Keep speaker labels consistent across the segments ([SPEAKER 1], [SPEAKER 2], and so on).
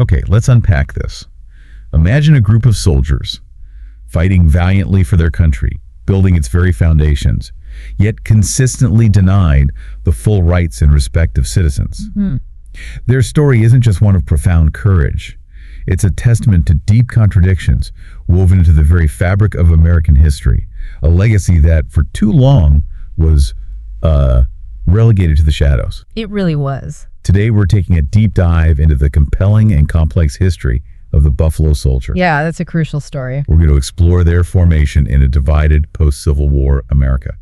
[SPEAKER 1] Okay, let's unpack this. Imagine a group of soldiers fighting valiantly for their country, building its very foundations, yet consistently denied the full rights and respect of citizens. Their story isn't just one of profound courage. It's a testament to deep contradictions woven into the very fabric of American history, a legacy that for too long was relegated to the shadows.
[SPEAKER 2] It really was.
[SPEAKER 1] Today, we're taking a deep dive into the compelling and complex history of the Buffalo Soldier.
[SPEAKER 2] Yeah, that's a crucial story.
[SPEAKER 1] We're going to explore their formation in a divided post-Civil War America,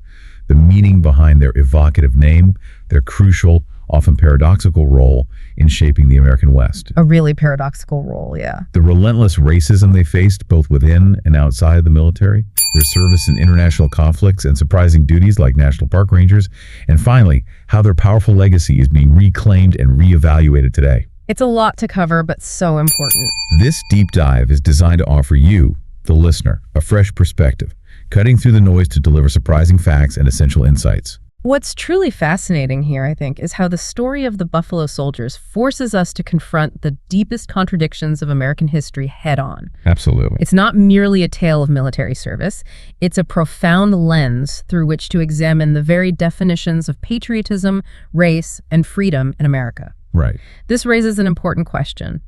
[SPEAKER 1] the meaning behind their evocative name, their crucial, often paradoxical role in shaping the American West.
[SPEAKER 2] A really paradoxical role, yeah.
[SPEAKER 1] The relentless racism they faced both within and outside the military, their service in international conflicts and surprising duties like National Park Rangers, and finally, how their powerful legacy is being reclaimed and reevaluated today.
[SPEAKER 2] It's a lot to cover, but so important.
[SPEAKER 1] This deep dive is designed to offer you, the listener, a fresh perspective, cutting through the noise to deliver surprising facts and essential insights.
[SPEAKER 2] What's truly fascinating here, I think, is how the story of the Buffalo Soldiers forces us to confront the deepest contradictions of American history head-on.
[SPEAKER 1] Absolutely.
[SPEAKER 2] It's not merely a tale of military service. It's a profound lens through which to examine the very definitions of patriotism, race, and freedom in America.
[SPEAKER 1] Right.
[SPEAKER 2] This raises an important question.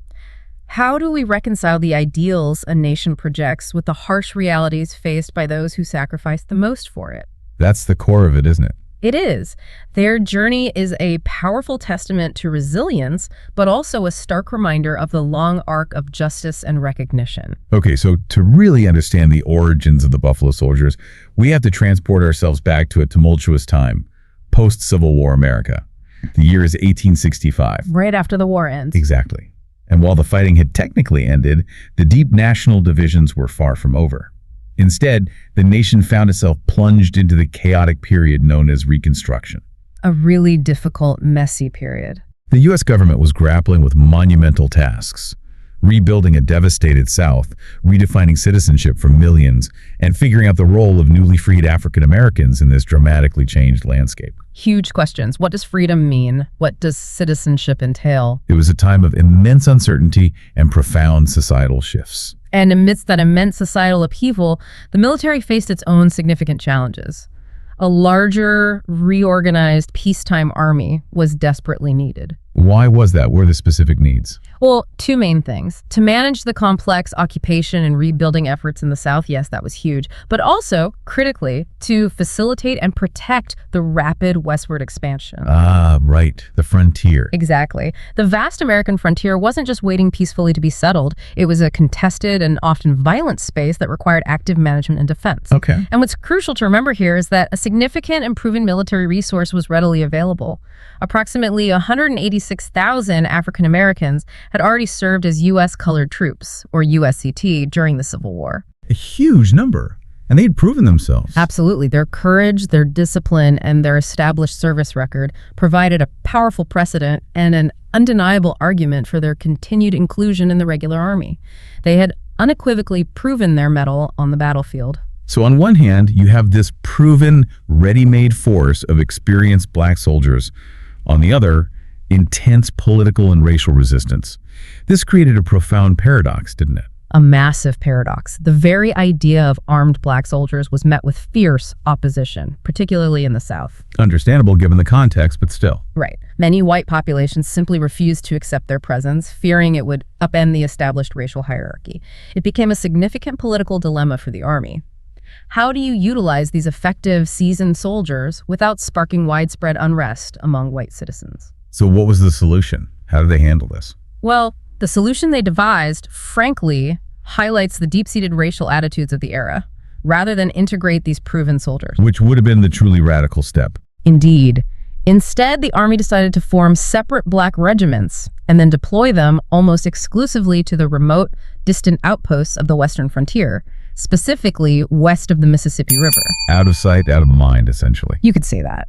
[SPEAKER 2] How do we reconcile the ideals a nation projects with the harsh realities faced by those who sacrifice the most for it?
[SPEAKER 1] That's the core of it, isn't it?
[SPEAKER 2] It is. Their journey is a powerful testament to resilience, but also a stark reminder of the long arc of justice and recognition.
[SPEAKER 1] Okay, so to really understand the origins of the Buffalo Soldiers, we have to transport ourselves back to a tumultuous time, post-Civil War America. The year is 1865.
[SPEAKER 2] Right after the war ends.
[SPEAKER 1] Exactly. And while the fighting had technically ended, the deep national divisions were far from over. Instead, the nation found itself plunged into the chaotic period known as Reconstruction.
[SPEAKER 2] A really difficult, messy period.
[SPEAKER 1] The U.S. government was grappling with monumental tasks, rebuilding a devastated South, redefining citizenship for millions, and figuring out the role of newly freed African Americans in this dramatically changed landscape.
[SPEAKER 2] Huge questions. What does freedom mean? What does citizenship entail?
[SPEAKER 1] It was a time of immense uncertainty and profound societal shifts.
[SPEAKER 2] And amidst that immense societal upheaval, the military faced its own significant challenges. A larger, reorganized peacetime army was desperately needed.
[SPEAKER 1] Why was that? What were the specific needs?
[SPEAKER 2] Well, two main things. To manage the complex occupation and rebuilding efforts in the South, yes, that was huge. But also, critically, to facilitate and protect the rapid westward expansion.
[SPEAKER 1] Ah, right. The frontier.
[SPEAKER 2] Exactly. The vast American frontier wasn't just waiting peacefully to be settled. It was a contested and often violent space that required active management and defense.
[SPEAKER 1] Okay.
[SPEAKER 2] And what's crucial to remember here is that a significant and proven military resource was readily available. Approximately 186,000 African Americans had already served as U.S. colored troops, or USCT, during the Civil War.
[SPEAKER 1] A huge number. And they had proven themselves.
[SPEAKER 2] Absolutely. Their courage, their discipline, and their established service record provided a powerful precedent and an undeniable argument for their continued inclusion in the regular army. They had unequivocally proven their mettle on the battlefield.
[SPEAKER 1] So on one hand, you have this proven, ready-made force of experienced black soldiers. On the other, intense political and racial resistance. This created a profound paradox, didn't it?
[SPEAKER 2] A massive paradox. The very idea of armed black soldiers was met with fierce opposition, particularly in the South.
[SPEAKER 1] Understandable given the context, but still.
[SPEAKER 2] Right. Many white populations simply refused to accept their presence, fearing it would upend the established racial hierarchy. It became a significant political dilemma for the army. How do you utilize these effective, seasoned soldiers without sparking widespread unrest among white citizens?
[SPEAKER 1] So what was the solution? How did they handle this?
[SPEAKER 2] Well, the solution they devised, frankly, highlights the deep-seated racial attitudes of the era, rather than integrate these proven soldiers.
[SPEAKER 1] Which would have been the truly radical step.
[SPEAKER 2] Indeed. Instead, the Army decided to form separate black regiments and then deploy them almost exclusively to the remote, distant outposts of the western frontier, specifically west of the Mississippi River.
[SPEAKER 1] Out of sight, out of mind, essentially.
[SPEAKER 2] You could say that.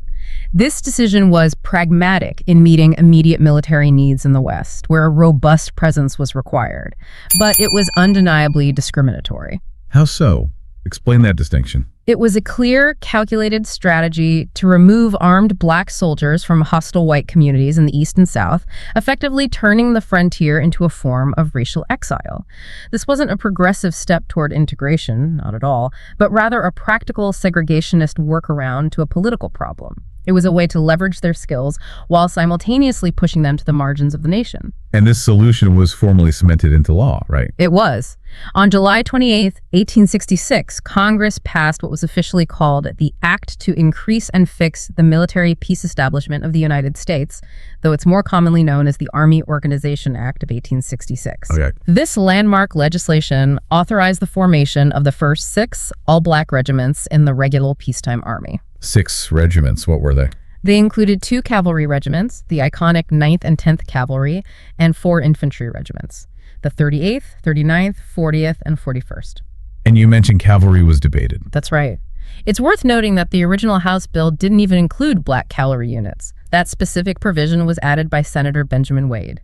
[SPEAKER 2] This decision was pragmatic in meeting immediate military needs in the West, where a robust presence was required, but it was undeniably discriminatory.
[SPEAKER 1] How so? Explain that distinction.
[SPEAKER 2] It was a clear, calculated strategy to remove armed black soldiers from hostile white communities in the East and South, effectively turning the frontier into a form of racial exile. This wasn't a progressive step toward integration, not at all, but rather a practical segregationist workaround to a political problem. It was a way to leverage their skills while simultaneously pushing them to the margins of the nation.
[SPEAKER 1] And this solution was formally cemented into law, right?
[SPEAKER 2] It was. On July 28, 1866, Congress passed what was officially called the Act to Increase and Fix the Military Peace Establishment of the United States, though it's more commonly known as the Army Organization Act of 1866.
[SPEAKER 1] Okay.
[SPEAKER 2] This landmark legislation authorized the formation of the first 6 all-black regiments in the regular peacetime army.
[SPEAKER 1] 6 regiments. What were they?
[SPEAKER 2] They included 2 cavalry regiments, the iconic 9th and 10th Cavalry, and 4 infantry regiments, the 38th, 39th, 40th, and 41st.
[SPEAKER 1] And you mentioned cavalry was debated.
[SPEAKER 2] That's right. It's worth noting that the original House bill didn't even include black cavalry units. That specific provision was added by Senator Benjamin Wade.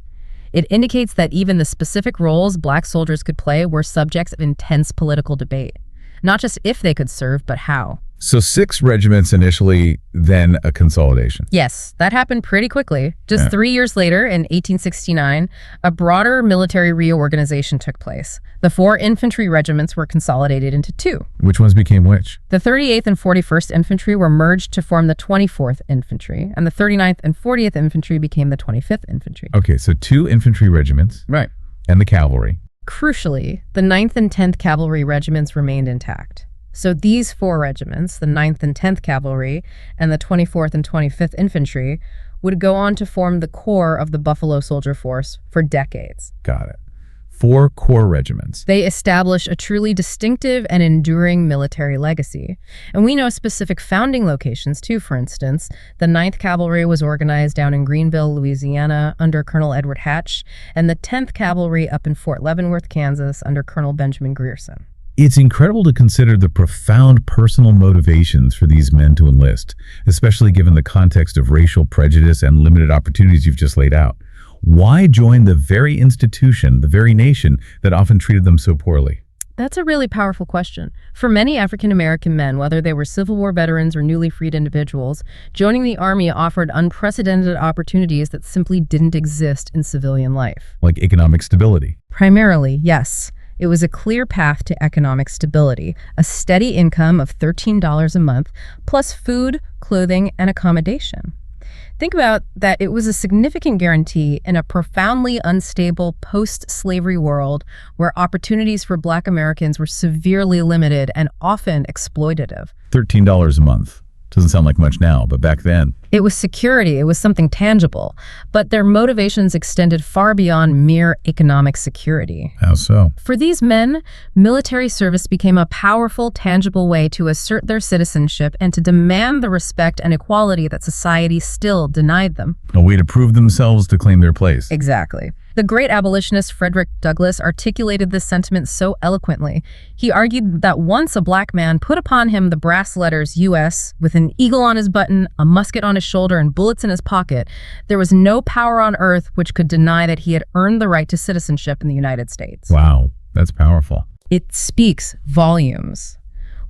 [SPEAKER 2] It indicates that even the specific roles black soldiers could play were subjects of intense political debate. Not just if they could serve, but how.
[SPEAKER 1] So 6 regiments initially, then a consolidation.
[SPEAKER 2] Yes, that happened pretty quickly. Just 3 years later, in 1869, a broader military reorganization took place. The 4 infantry regiments were consolidated into 2.
[SPEAKER 1] Which ones became which?
[SPEAKER 2] The 38th and 41st Infantry were merged to form the 24th Infantry, and the 39th and 40th Infantry became the 25th Infantry.
[SPEAKER 1] Okay, so 2 infantry regiments.
[SPEAKER 2] Right.
[SPEAKER 1] And the cavalry.
[SPEAKER 2] Crucially, the 9th and 10th Cavalry regiments remained intact. So these 4 regiments, the 9th and 10th Cavalry and the 24th and 25th Infantry, would go on to form the core of the Buffalo Soldier Force for decades.
[SPEAKER 1] Got it. 4 core regiments.
[SPEAKER 2] They establish a truly distinctive and enduring military legacy. And we know specific founding locations too. For instance, the 9th Cavalry was organized down in Greenville, Louisiana under Colonel Edward Hatch, and the 10th Cavalry up in Fort Leavenworth, Kansas under Colonel Benjamin Grierson.
[SPEAKER 1] It's incredible to consider the profound personal motivations for these men to enlist, especially given the context of racial prejudice and limited opportunities you've just laid out. Why join the very institution, the very nation that often treated them so poorly?
[SPEAKER 2] That's a really powerful question. For many African American men, whether they were Civil War veterans or newly freed individuals, joining the Army offered unprecedented opportunities that simply didn't exist in civilian life.
[SPEAKER 1] Like economic stability.
[SPEAKER 2] Primarily, yes. It was a clear path to economic stability, a steady income of $13 a month, plus food, clothing, and accommodation. Think about that. It was a significant guarantee in a profoundly unstable post-slavery world where opportunities for Black Americans were severely limited and often exploitative.
[SPEAKER 1] $13 a month. Doesn't sound like much now, but back then.
[SPEAKER 2] It was security. It was something tangible. But their motivations extended far beyond mere economic security.
[SPEAKER 1] How so?
[SPEAKER 2] For these men, military service became a powerful, tangible way to assert their citizenship and to demand the respect and equality that society still denied them.
[SPEAKER 1] A way to prove themselves, to claim their place.
[SPEAKER 2] Exactly. The great abolitionist Frederick Douglass articulated this sentiment so eloquently. He argued that once a Black man put upon him the brass letters U.S. with an eagle on his button, a musket on his shoulder, and bullets in his pocket, there was no power on earth which could deny that he had earned the right to citizenship in the United States.
[SPEAKER 1] Wow, that's powerful.
[SPEAKER 2] It speaks volumes.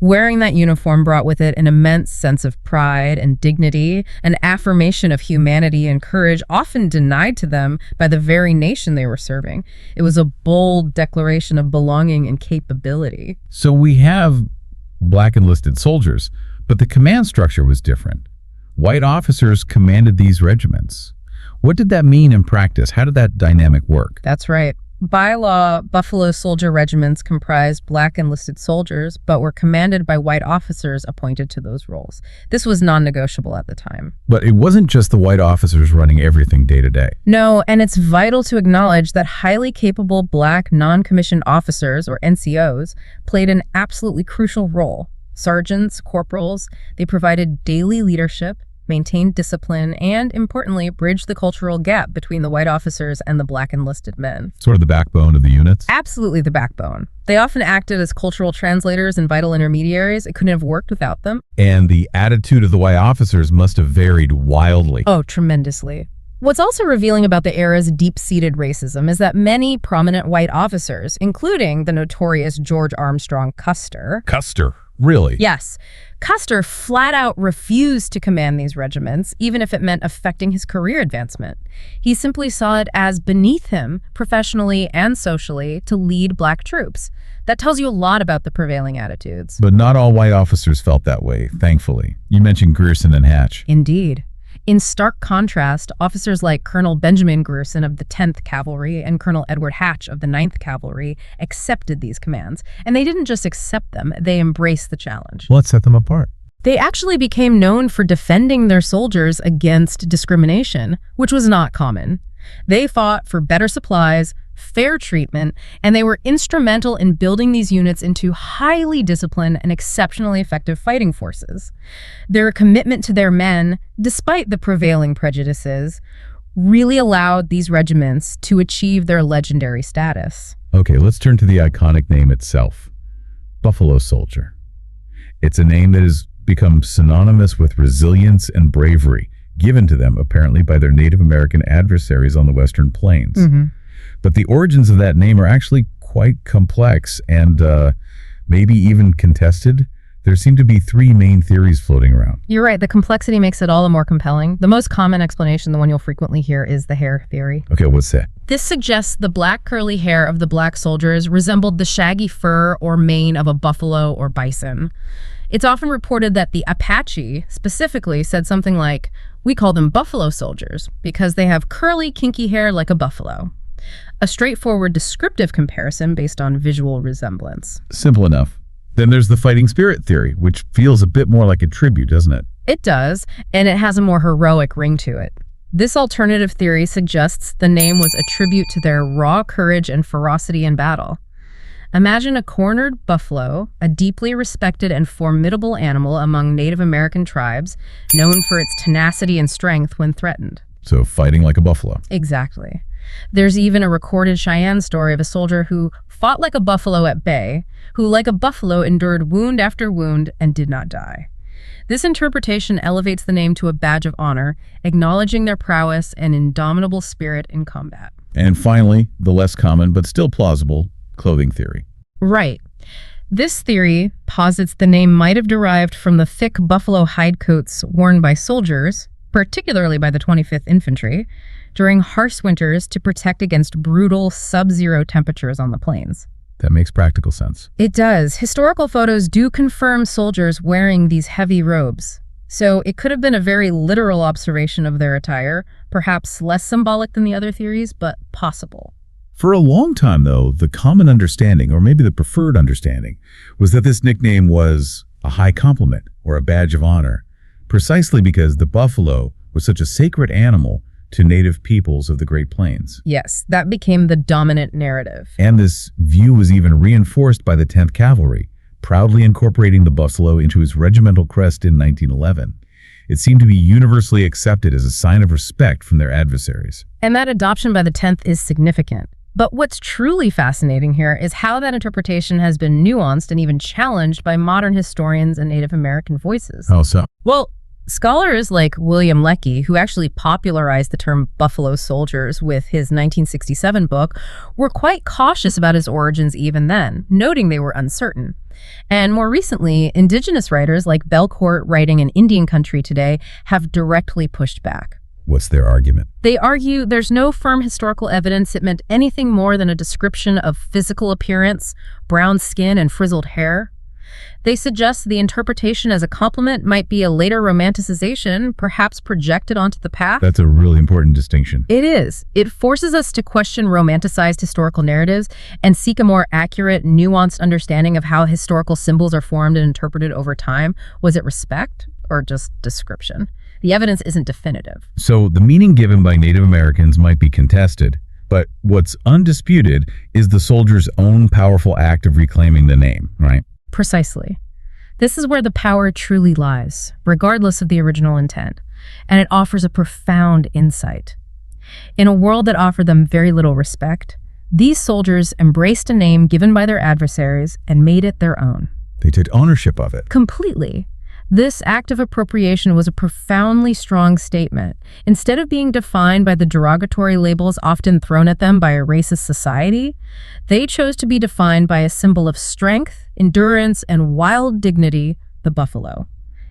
[SPEAKER 2] Wearing that uniform brought with it an immense sense of pride and dignity, an affirmation of humanity and courage often denied to them by the very nation they were serving. It was a bold declaration of belonging and capability.
[SPEAKER 1] So we have Black enlisted soldiers, but the command structure was different. White officers commanded these regiments. What did that mean in practice? How did that dynamic work?
[SPEAKER 2] That's right. By law, Buffalo Soldier regiments comprised Black enlisted soldiers, but were commanded by white officers appointed to those roles. This was non-negotiable at the time.
[SPEAKER 1] But it wasn't just the white officers running everything day to day.
[SPEAKER 2] No, and it's vital to acknowledge that highly capable Black non-commissioned officers, or NCOs, played an absolutely crucial role. Sergeants, corporals, they provided daily leadership, maintained discipline, and, importantly, bridged the cultural gap between the white officers and the Black enlisted men.
[SPEAKER 1] Sort of the backbone of the units?
[SPEAKER 2] Absolutely the backbone. They often acted as cultural translators and vital intermediaries. It couldn't have worked without them.
[SPEAKER 1] And the attitude of the white officers must have varied wildly.
[SPEAKER 2] Oh, tremendously. What's also revealing about the era's deep-seated racism is that many prominent white officers, including the notorious George Armstrong Custer.
[SPEAKER 1] Custer, really?
[SPEAKER 2] Yes. Custer flat out refused to command these regiments, even if it meant affecting his career advancement. He simply saw it as beneath him, professionally and socially, to lead black troops. That tells you a lot about the prevailing attitudes.
[SPEAKER 1] But not all white officers felt that way, thankfully. You mentioned Grierson and Hatch.
[SPEAKER 2] Indeed. In stark contrast, officers like Colonel Benjamin Grierson of the 10th Cavalry and Colonel Edward Hatch of the 9th Cavalry accepted these commands. And they didn't just accept them, they embraced the challenge.
[SPEAKER 1] What set them apart?
[SPEAKER 2] They actually became known for defending their soldiers against discrimination, which was not common. They fought for better supplies, fair treatment, and they were instrumental in building these units into highly disciplined and exceptionally effective fighting forces. Their commitment to their men, despite the prevailing prejudices, really allowed these regiments to achieve their legendary status.
[SPEAKER 1] Okay, let's turn to the iconic name itself. Buffalo Soldier. It's a name that has become synonymous with resilience and bravery, given to them apparently by their Native American adversaries on the Western Plains. But the origins of that name are actually quite complex and maybe even contested. There seem to be three main theories floating around.
[SPEAKER 2] You're right. The complexity makes it all the more compelling. The most common explanation, the one you'll frequently hear, is the hair theory.
[SPEAKER 1] Okay, what's that?
[SPEAKER 2] This suggests the black curly hair of the black soldiers resembled the shaggy fur or mane of a buffalo or bison. It's often reported that the Apache specifically said something like, "We call them buffalo soldiers because they have curly, kinky hair like a buffalo." A straightforward descriptive comparison based on visual resemblance.
[SPEAKER 1] Simple enough. Then there's the fighting spirit theory, which feels a bit more like a tribute, doesn't it?
[SPEAKER 2] It does, and it has a more heroic ring to it. This alternative theory suggests the name was a tribute to their raw courage and ferocity in battle. Imagine a cornered buffalo, a deeply respected and formidable animal among Native American tribes, known for its tenacity and strength when threatened.
[SPEAKER 1] So fighting like a buffalo.
[SPEAKER 2] Exactly. There's even a recorded Cheyenne story of a soldier who fought like a buffalo at bay, who like a buffalo endured wound after wound and did not die. This interpretation elevates the name to a badge of honor, acknowledging their prowess and indomitable spirit in combat.
[SPEAKER 1] And finally, the less common but still plausible clothing theory.
[SPEAKER 2] Right. This theory posits the name might have derived from the thick buffalo hide coats worn by soldiers, particularly by the 25th Infantry, during harsh winters to protect against brutal sub-zero temperatures on the plains.
[SPEAKER 1] That makes practical sense.
[SPEAKER 2] It does. Historical photos do confirm soldiers wearing these heavy robes. So it could have been a very literal observation of their attire, perhaps less symbolic than the other theories, but possible.
[SPEAKER 1] For a long time, though, the common understanding, or maybe the preferred understanding, was that this nickname was a high compliment or a badge of honor, precisely because the buffalo was such a sacred animal to native peoples of the Great Plains.
[SPEAKER 2] Yes, that became the dominant narrative.
[SPEAKER 1] And this view was even reinforced by the 10th Cavalry, proudly incorporating the buffalo into its regimental crest in 1911. It seemed to be universally accepted as a sign of respect from their adversaries.
[SPEAKER 2] And that adoption by the 10th is significant. But what's truly fascinating here is how that interpretation has been nuanced and even challenged by modern historians and Native American voices.
[SPEAKER 1] How so?
[SPEAKER 2] Well, scholars like William Leckie, who actually popularized the term buffalo soldiers with his 1967 book, were quite cautious about his origins even then, noting they were uncertain. And more recently, indigenous writers like Belcourt, writing in Indian Country Today, have directly pushed back.
[SPEAKER 1] What's their argument?
[SPEAKER 2] They argue there's no firm historical evidence it meant anything more than a description of physical appearance, brown skin, and frizzled hair. They suggest the interpretation as a compliment might be a later romanticization, perhaps projected onto the past.
[SPEAKER 1] That's a really important distinction.
[SPEAKER 2] It is. It forces us to question romanticized historical narratives and seek a more accurate, nuanced understanding of how historical symbols are formed and interpreted over time. Was it respect or just description? The evidence isn't definitive.
[SPEAKER 1] So the meaning given by Native Americans might be contested, but what's undisputed is the soldier's own powerful act of reclaiming the name, right?
[SPEAKER 2] Precisely. This is where the power truly lies, regardless of the original intent, and it offers a profound insight. In a world that offered them very little respect, these soldiers embraced a name given by their adversaries and made it their own.
[SPEAKER 1] They took ownership of it.
[SPEAKER 2] Completely. This act of appropriation was a profoundly strong statement. Instead of being defined by the derogatory labels often thrown at them by a racist society, they chose to be defined by a symbol of strength, endurance, and wild dignity, the buffalo.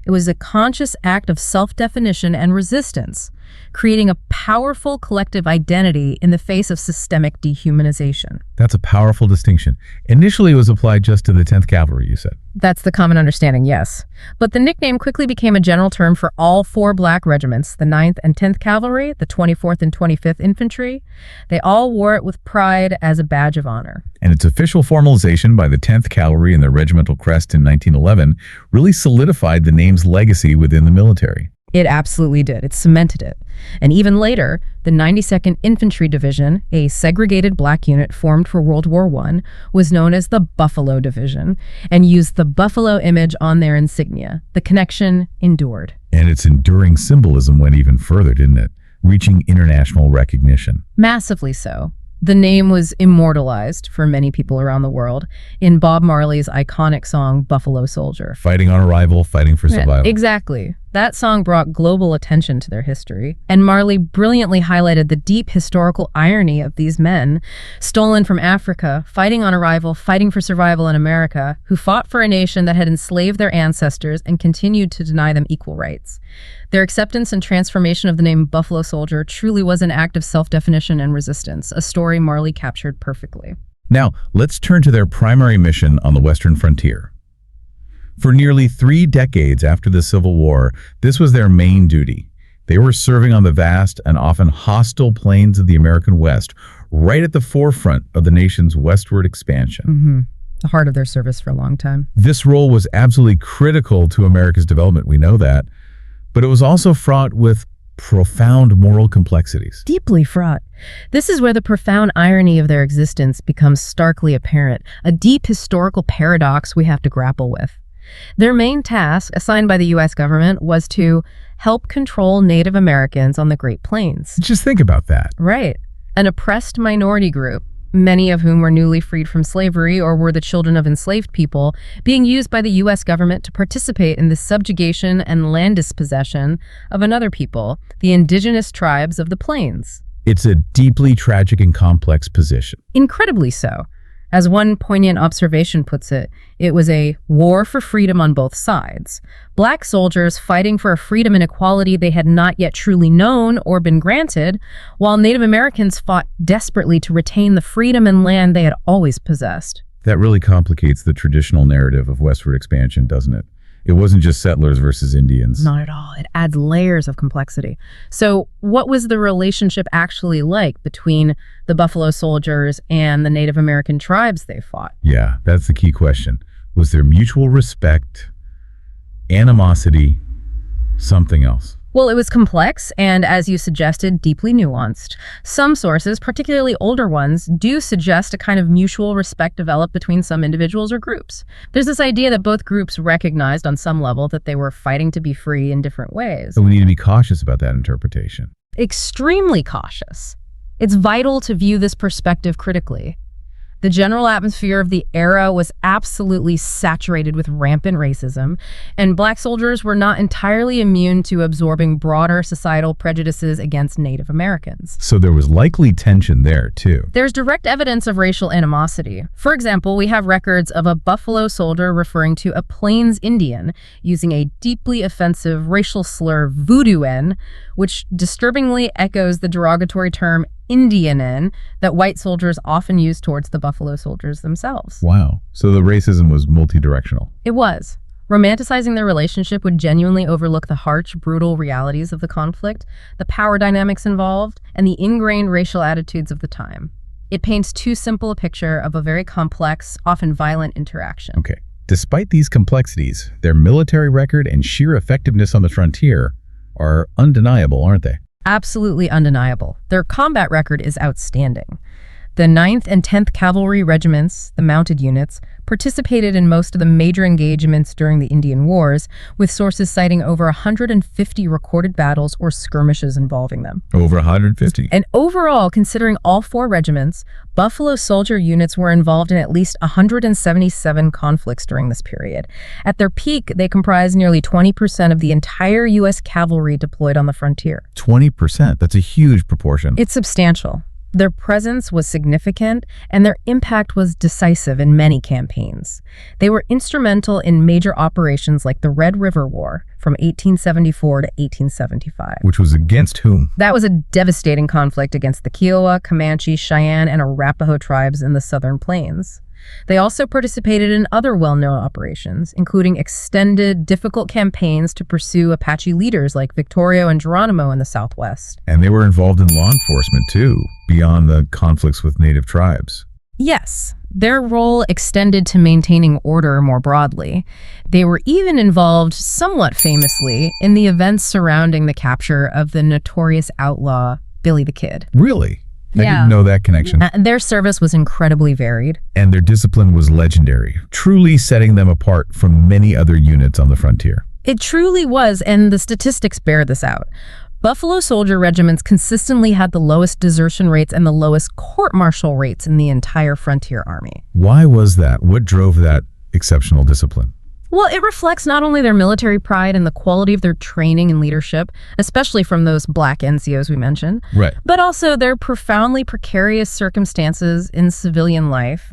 [SPEAKER 2] It was a conscious act of self-definition and resistance, creating a powerful collective identity in the face of systemic dehumanization.
[SPEAKER 1] That's a powerful distinction. Initially, it was applied just to the 10th Cavalry, you said.
[SPEAKER 2] That's the common understanding, yes. But the nickname quickly became a general term for all four black regiments, the 9th and 10th Cavalry, the 24th and 25th Infantry. They all wore it with pride as a badge of honor.
[SPEAKER 1] And its official formalization by the 10th Cavalry and their regimental crest in 1911 really solidified the name's legacy within the military.
[SPEAKER 2] It absolutely did. It cemented it. And even later, the 92nd Infantry Division, a segregated black unit formed for World War I, was known as the Buffalo Division and used the buffalo image on their insignia. The connection endured.
[SPEAKER 1] And its enduring symbolism went even further, didn't it? Reaching international recognition.
[SPEAKER 2] Massively so. The name was immortalized for many people around the world in Bob Marley's iconic song, Buffalo Soldier.
[SPEAKER 1] Fighting on arrival, fighting for survival.
[SPEAKER 2] Exactly. That song brought global attention to their history, and Marley brilliantly highlighted the deep historical irony of these men, stolen from Africa, fighting on arrival, fighting for survival in America, who fought for a nation that had enslaved their ancestors and continued to deny them equal rights. Their acceptance and transformation of the name Buffalo Soldier truly was an act of self-definition and resistance, a story Marley captured perfectly.
[SPEAKER 1] Now, let's turn to their primary mission on the Western frontier. For nearly 3 decades after the Civil War, this was their main duty. They were serving on the vast and often hostile plains of the American West, right at the forefront of the nation's westward expansion.
[SPEAKER 2] The heart of their service for a long time.
[SPEAKER 1] This role was absolutely critical to America's development, we know that, but it was also fraught with profound moral complexities.
[SPEAKER 2] Deeply fraught. This is where the profound irony of their existence becomes starkly apparent, a deep historical paradox we have to grapple with. Their main task, assigned by the U.S. government, was to help control Native Americans on the Great Plains.
[SPEAKER 1] Just think about that.
[SPEAKER 2] Right. An oppressed minority group, many of whom were newly freed from slavery or were the children of enslaved people, being used by the U.S. government to participate in the subjugation and land dispossession of another people, the indigenous tribes of the plains.
[SPEAKER 1] It's a deeply tragic and complex position.
[SPEAKER 2] Incredibly so. As one poignant observation puts it, it was a war for freedom on both sides. Black soldiers fighting for a freedom and equality they had not yet truly known or been granted, while Native Americans fought desperately to retain the freedom and land they had always possessed.
[SPEAKER 1] That really complicates the traditional narrative of westward expansion, doesn't it? It wasn't just settlers versus Indians.
[SPEAKER 2] Not at all. It adds layers of complexity. So what was the relationship actually like between the Buffalo Soldiers and the Native American tribes they fought?
[SPEAKER 1] Yeah, that's the key question. Was there mutual respect, animosity, something else?
[SPEAKER 2] Well, it was complex and, as you suggested, deeply nuanced. Some sources, particularly older ones, do suggest a kind of mutual respect developed between some individuals or groups. There's this idea that both groups recognized on some level that they were fighting to be free in different ways.
[SPEAKER 1] So we need to be cautious about that interpretation.
[SPEAKER 2] Extremely cautious. It's vital to view this perspective critically. The general atmosphere of the era was absolutely saturated with rampant racism, and Black soldiers were not entirely immune to absorbing broader societal prejudices against Native Americans.
[SPEAKER 1] So there was likely tension there, too.
[SPEAKER 2] There's direct evidence of racial animosity. For example, we have records of a Buffalo soldier referring to a Plains Indian using a deeply offensive racial slur, voodoo-en, which disturbingly echoes the derogatory term Indianen that white soldiers often use towards the Buffalo soldiers themselves.
[SPEAKER 1] Wow. So the racism was multidirectional.
[SPEAKER 2] It was. Romanticizing their relationship would genuinely overlook the harsh, brutal realities of the conflict, the power dynamics involved, and the ingrained racial attitudes of the time. It paints too simple a picture of a very complex, often violent interaction.
[SPEAKER 1] Okay. Despite these complexities, their military record and sheer effectiveness on the frontier are undeniable, aren't they?
[SPEAKER 2] Absolutely undeniable. Their combat record is outstanding. The 9th and 10th Cavalry Regiments, the mounted units, participated in most of the major engagements during the Indian Wars, with sources citing over 150 recorded battles or skirmishes involving them.
[SPEAKER 1] Over 150.
[SPEAKER 2] And overall, considering all 4 regiments, Buffalo Soldier units were involved in at least 177 conflicts during this period. At their peak, they comprised nearly 20% of the entire U.S. cavalry deployed on the frontier.
[SPEAKER 1] 20%. That's a huge proportion.
[SPEAKER 2] It's substantial. Their presence was significant, and their impact was decisive in many campaigns. They were instrumental in major operations like the Red River War from 1874 to 1875.
[SPEAKER 1] Which was against whom?
[SPEAKER 2] That was a devastating conflict against the Kiowa, Comanche, Cheyenne, and Arapaho tribes in the Southern Plains. They also participated in other well-known operations, including extended, difficult campaigns to pursue Apache leaders like Victorio and Geronimo in the Southwest.
[SPEAKER 1] And they were involved in law enforcement, too, beyond the conflicts with native tribes.
[SPEAKER 2] Yes, their role extended to maintaining order more broadly. They were even involved, somewhat famously, in the events surrounding the capture of the notorious outlaw Billy the Kid.
[SPEAKER 1] Really? I
[SPEAKER 2] Yeah.
[SPEAKER 1] didn't know that connection.
[SPEAKER 2] Their service was incredibly varied.
[SPEAKER 1] And their discipline was legendary, truly setting them apart from many other units on the frontier.
[SPEAKER 2] It truly was, and the statistics bear this out. Buffalo Soldier regiments consistently had the lowest desertion rates and the lowest court-martial rates in the entire frontier army.
[SPEAKER 1] Why was that? What drove that exceptional discipline?
[SPEAKER 2] Well, it reflects not only their military pride and the quality of their training and leadership, especially from those black NCOs we mentioned,
[SPEAKER 1] Right.
[SPEAKER 2] but also their profoundly precarious circumstances in civilian life.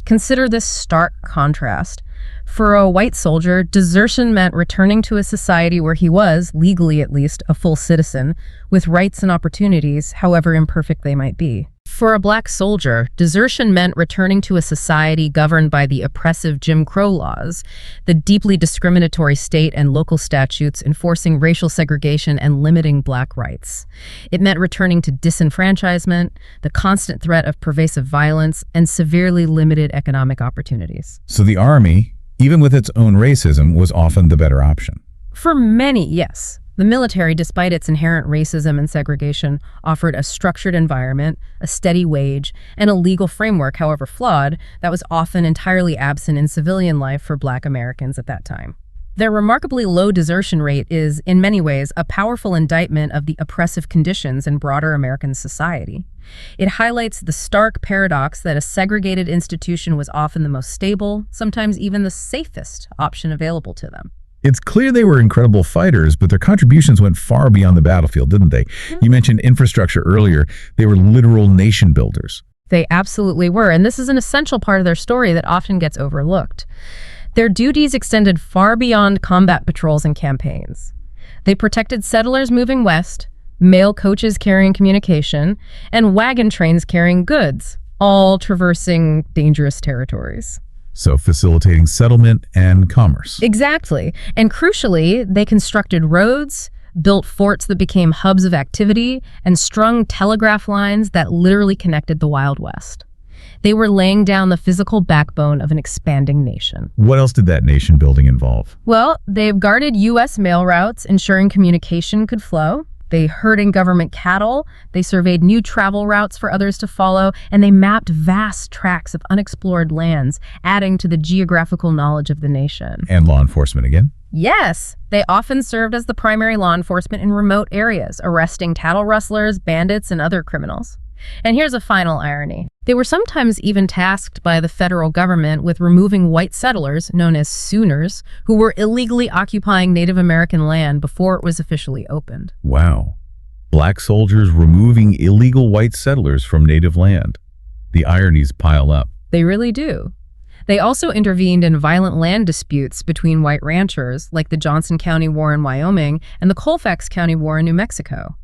[SPEAKER 2] Consider this stark contrast. For a white soldier, desertion meant returning to a society where he was, legally at least, a full citizen, with rights and opportunities, however imperfect they might be. For a black soldier, desertion meant returning to a society governed by the oppressive Jim Crow laws, the deeply discriminatory state and local statutes enforcing racial segregation and limiting black rights. It meant returning to disenfranchisement, the constant threat of pervasive violence, and severely limited economic opportunities.
[SPEAKER 1] So the Army, even with its own racism, was often the better option.
[SPEAKER 2] For many, yes. The military, despite its inherent racism and segregation, offered a structured environment, a steady wage, and a legal framework, however flawed, that was often entirely absent in civilian life for Black Americans at that time. Their remarkably low desertion rate is, in many ways, a powerful indictment of the oppressive conditions in broader American society. It highlights the stark paradox that a segregated institution was often the most stable, sometimes even the safest option available to them.
[SPEAKER 1] It's clear they were incredible fighters, but their contributions went far beyond the battlefield, didn't they? You mentioned infrastructure earlier. They were literal nation builders.
[SPEAKER 2] They absolutely were, and this is an essential part of their story that often gets overlooked. Their duties extended far beyond combat patrols and campaigns. They protected settlers moving west, mail coaches carrying communication, and wagon trains carrying goods, all traversing dangerous territories.
[SPEAKER 1] So facilitating settlement and commerce.
[SPEAKER 2] Exactly. And crucially, they constructed roads, built forts that became hubs of activity, and strung telegraph lines that literally connected the Wild West. They were laying down the physical backbone of an expanding nation.
[SPEAKER 1] What else did that nation building involve?
[SPEAKER 2] Well, they've guarded U.S. mail routes, ensuring communication could flow. They herded government cattle, they surveyed new travel routes for others to follow, and they mapped vast tracts of unexplored lands, adding to the geographical knowledge of the nation.
[SPEAKER 1] And law enforcement again?
[SPEAKER 2] Yes, they often served as the primary law enforcement in remote areas, arresting cattle rustlers, bandits, and other criminals. And here's a final irony. They were sometimes even tasked by the federal government with removing white settlers, known as Sooners, who were illegally occupying Native American land before it was officially opened.
[SPEAKER 1] Wow. Black soldiers removing illegal white settlers from native land. The ironies pile up.
[SPEAKER 2] They really do. They also intervened in violent land disputes between white ranchers, like the Johnson County War in Wyoming and the Colfax County War in New Mexico.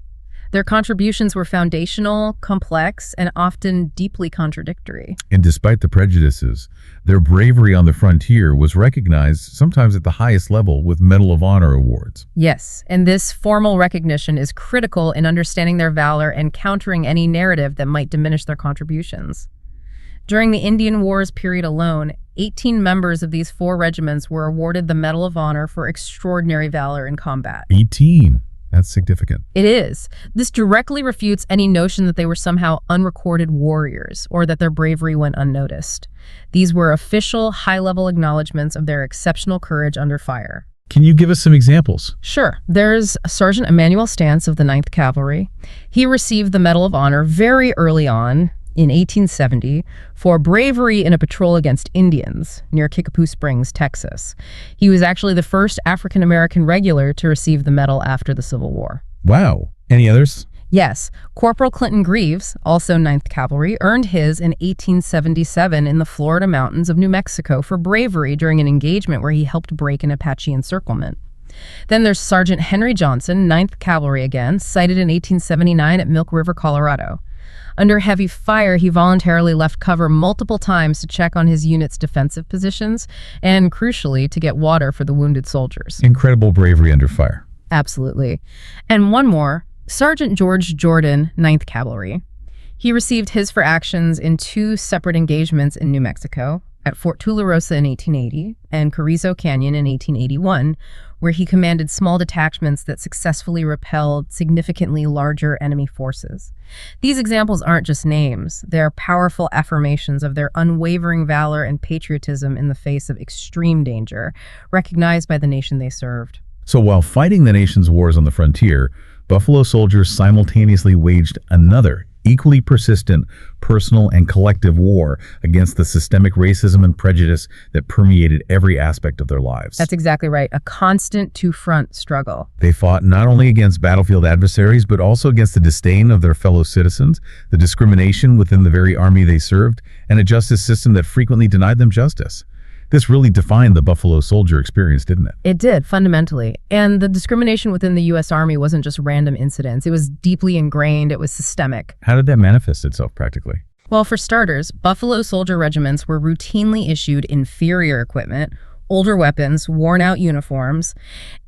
[SPEAKER 2] Their contributions were foundational, complex, and often deeply contradictory.
[SPEAKER 1] And despite the prejudices, their bravery on the frontier was recognized sometimes at the highest level with Medal of Honor awards.
[SPEAKER 2] Yes, and this formal recognition is critical in understanding their valor and countering any narrative that might diminish their contributions. During the Indian Wars period alone, 18 members of these 4 regiments were awarded the Medal of Honor for extraordinary valor in combat.
[SPEAKER 1] 18. That's significant.
[SPEAKER 2] It is. This directly refutes any notion that they were somehow unrecorded warriors or that their bravery went unnoticed. These were official, high-level acknowledgments of their exceptional courage under fire.
[SPEAKER 1] Can you give us some examples?
[SPEAKER 2] Sure. There's Sergeant Emmanuel Stantz of the 9th Cavalry. He received the Medal of Honor very early on, in 1870, for bravery in a patrol against Indians near Kickapoo Springs, Texas. He was actually the first African-American regular to receive the medal after the Civil War.
[SPEAKER 1] Wow. Any others?
[SPEAKER 2] Yes, Corporal Clinton Greaves, also 9th Cavalry, earned his in 1877 in the Florida mountains of New Mexico for bravery during an engagement where he helped break an Apache encirclement. Then there's Sergeant Henry Johnson, 9th Cavalry again, cited in 1879 at Milk River, Colorado. Under heavy fire, he voluntarily left cover multiple times to check on his unit's defensive positions and, crucially, to get water for the wounded soldiers.
[SPEAKER 1] Incredible bravery under fire.
[SPEAKER 2] Absolutely. And one more, Sergeant George Jordan, 9th Cavalry. He received his for actions in 2 separate engagements in New Mexico, at Fort Tularosa in 1880 and Carrizo Canyon in 1881, where he commanded small detachments that successfully repelled significantly larger enemy forces. These examples aren't just names. They're powerful affirmations of their unwavering valor and patriotism in the face of extreme danger, recognized by the nation they served.
[SPEAKER 1] So while fighting the nation's wars on the frontier, Buffalo soldiers simultaneously waged another, equally persistent, personal and collective war against the systemic racism and prejudice that permeated every aspect of their lives.
[SPEAKER 2] That's exactly right. A constant two-front struggle.
[SPEAKER 1] They fought not only against battlefield adversaries, but also against the disdain of their fellow citizens, the discrimination within the very army they served, and a justice system that frequently denied them justice. This really defined the Buffalo Soldier experience, didn't it?
[SPEAKER 2] It did, fundamentally. And the discrimination within the U.S. Army wasn't just random incidents. It was deeply ingrained. It was systemic.
[SPEAKER 1] How did that manifest itself practically?
[SPEAKER 2] Well, for starters, Buffalo Soldier regiments were routinely issued inferior equipment, older weapons, worn-out uniforms,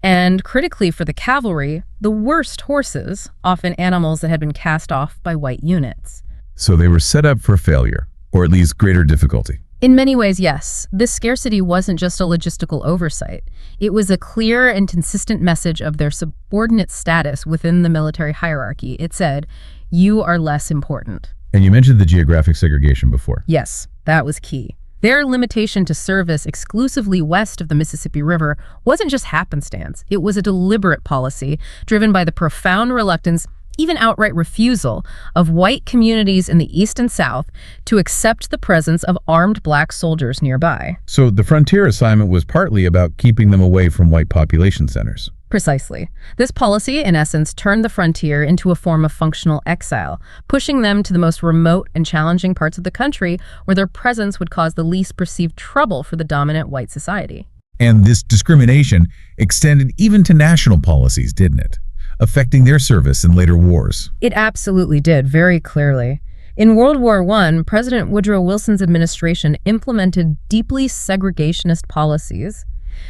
[SPEAKER 2] and critically for the cavalry, the worst horses, often animals that had been cast off by white units.
[SPEAKER 1] So they were set up for failure, or at least greater difficulty.
[SPEAKER 2] In many ways, yes. This scarcity wasn't just a logistical oversight. It was a clear and consistent message of their subordinate status within the military hierarchy. It said, "You are less important."
[SPEAKER 1] And you mentioned the geographic segregation before.
[SPEAKER 2] Yes, that was key. Their limitation to service exclusively west of the Mississippi River wasn't just happenstance. It was a deliberate policy driven by the profound reluctance, even outright refusal, of white communities in the East and South to accept the presence of armed black soldiers nearby.
[SPEAKER 1] So the frontier assignment was partly about keeping them away from white population centers.
[SPEAKER 2] Precisely. This policy, in essence, turned the frontier into a form of functional exile, pushing them to the most remote and challenging parts of the country where their presence would cause the least perceived trouble for the dominant white society.
[SPEAKER 1] And this discrimination extended even to national policies, didn't it? Affecting their service in later wars.
[SPEAKER 2] It absolutely did, very clearly. In World War I, President Woodrow Wilson's administration implemented deeply segregationist policies.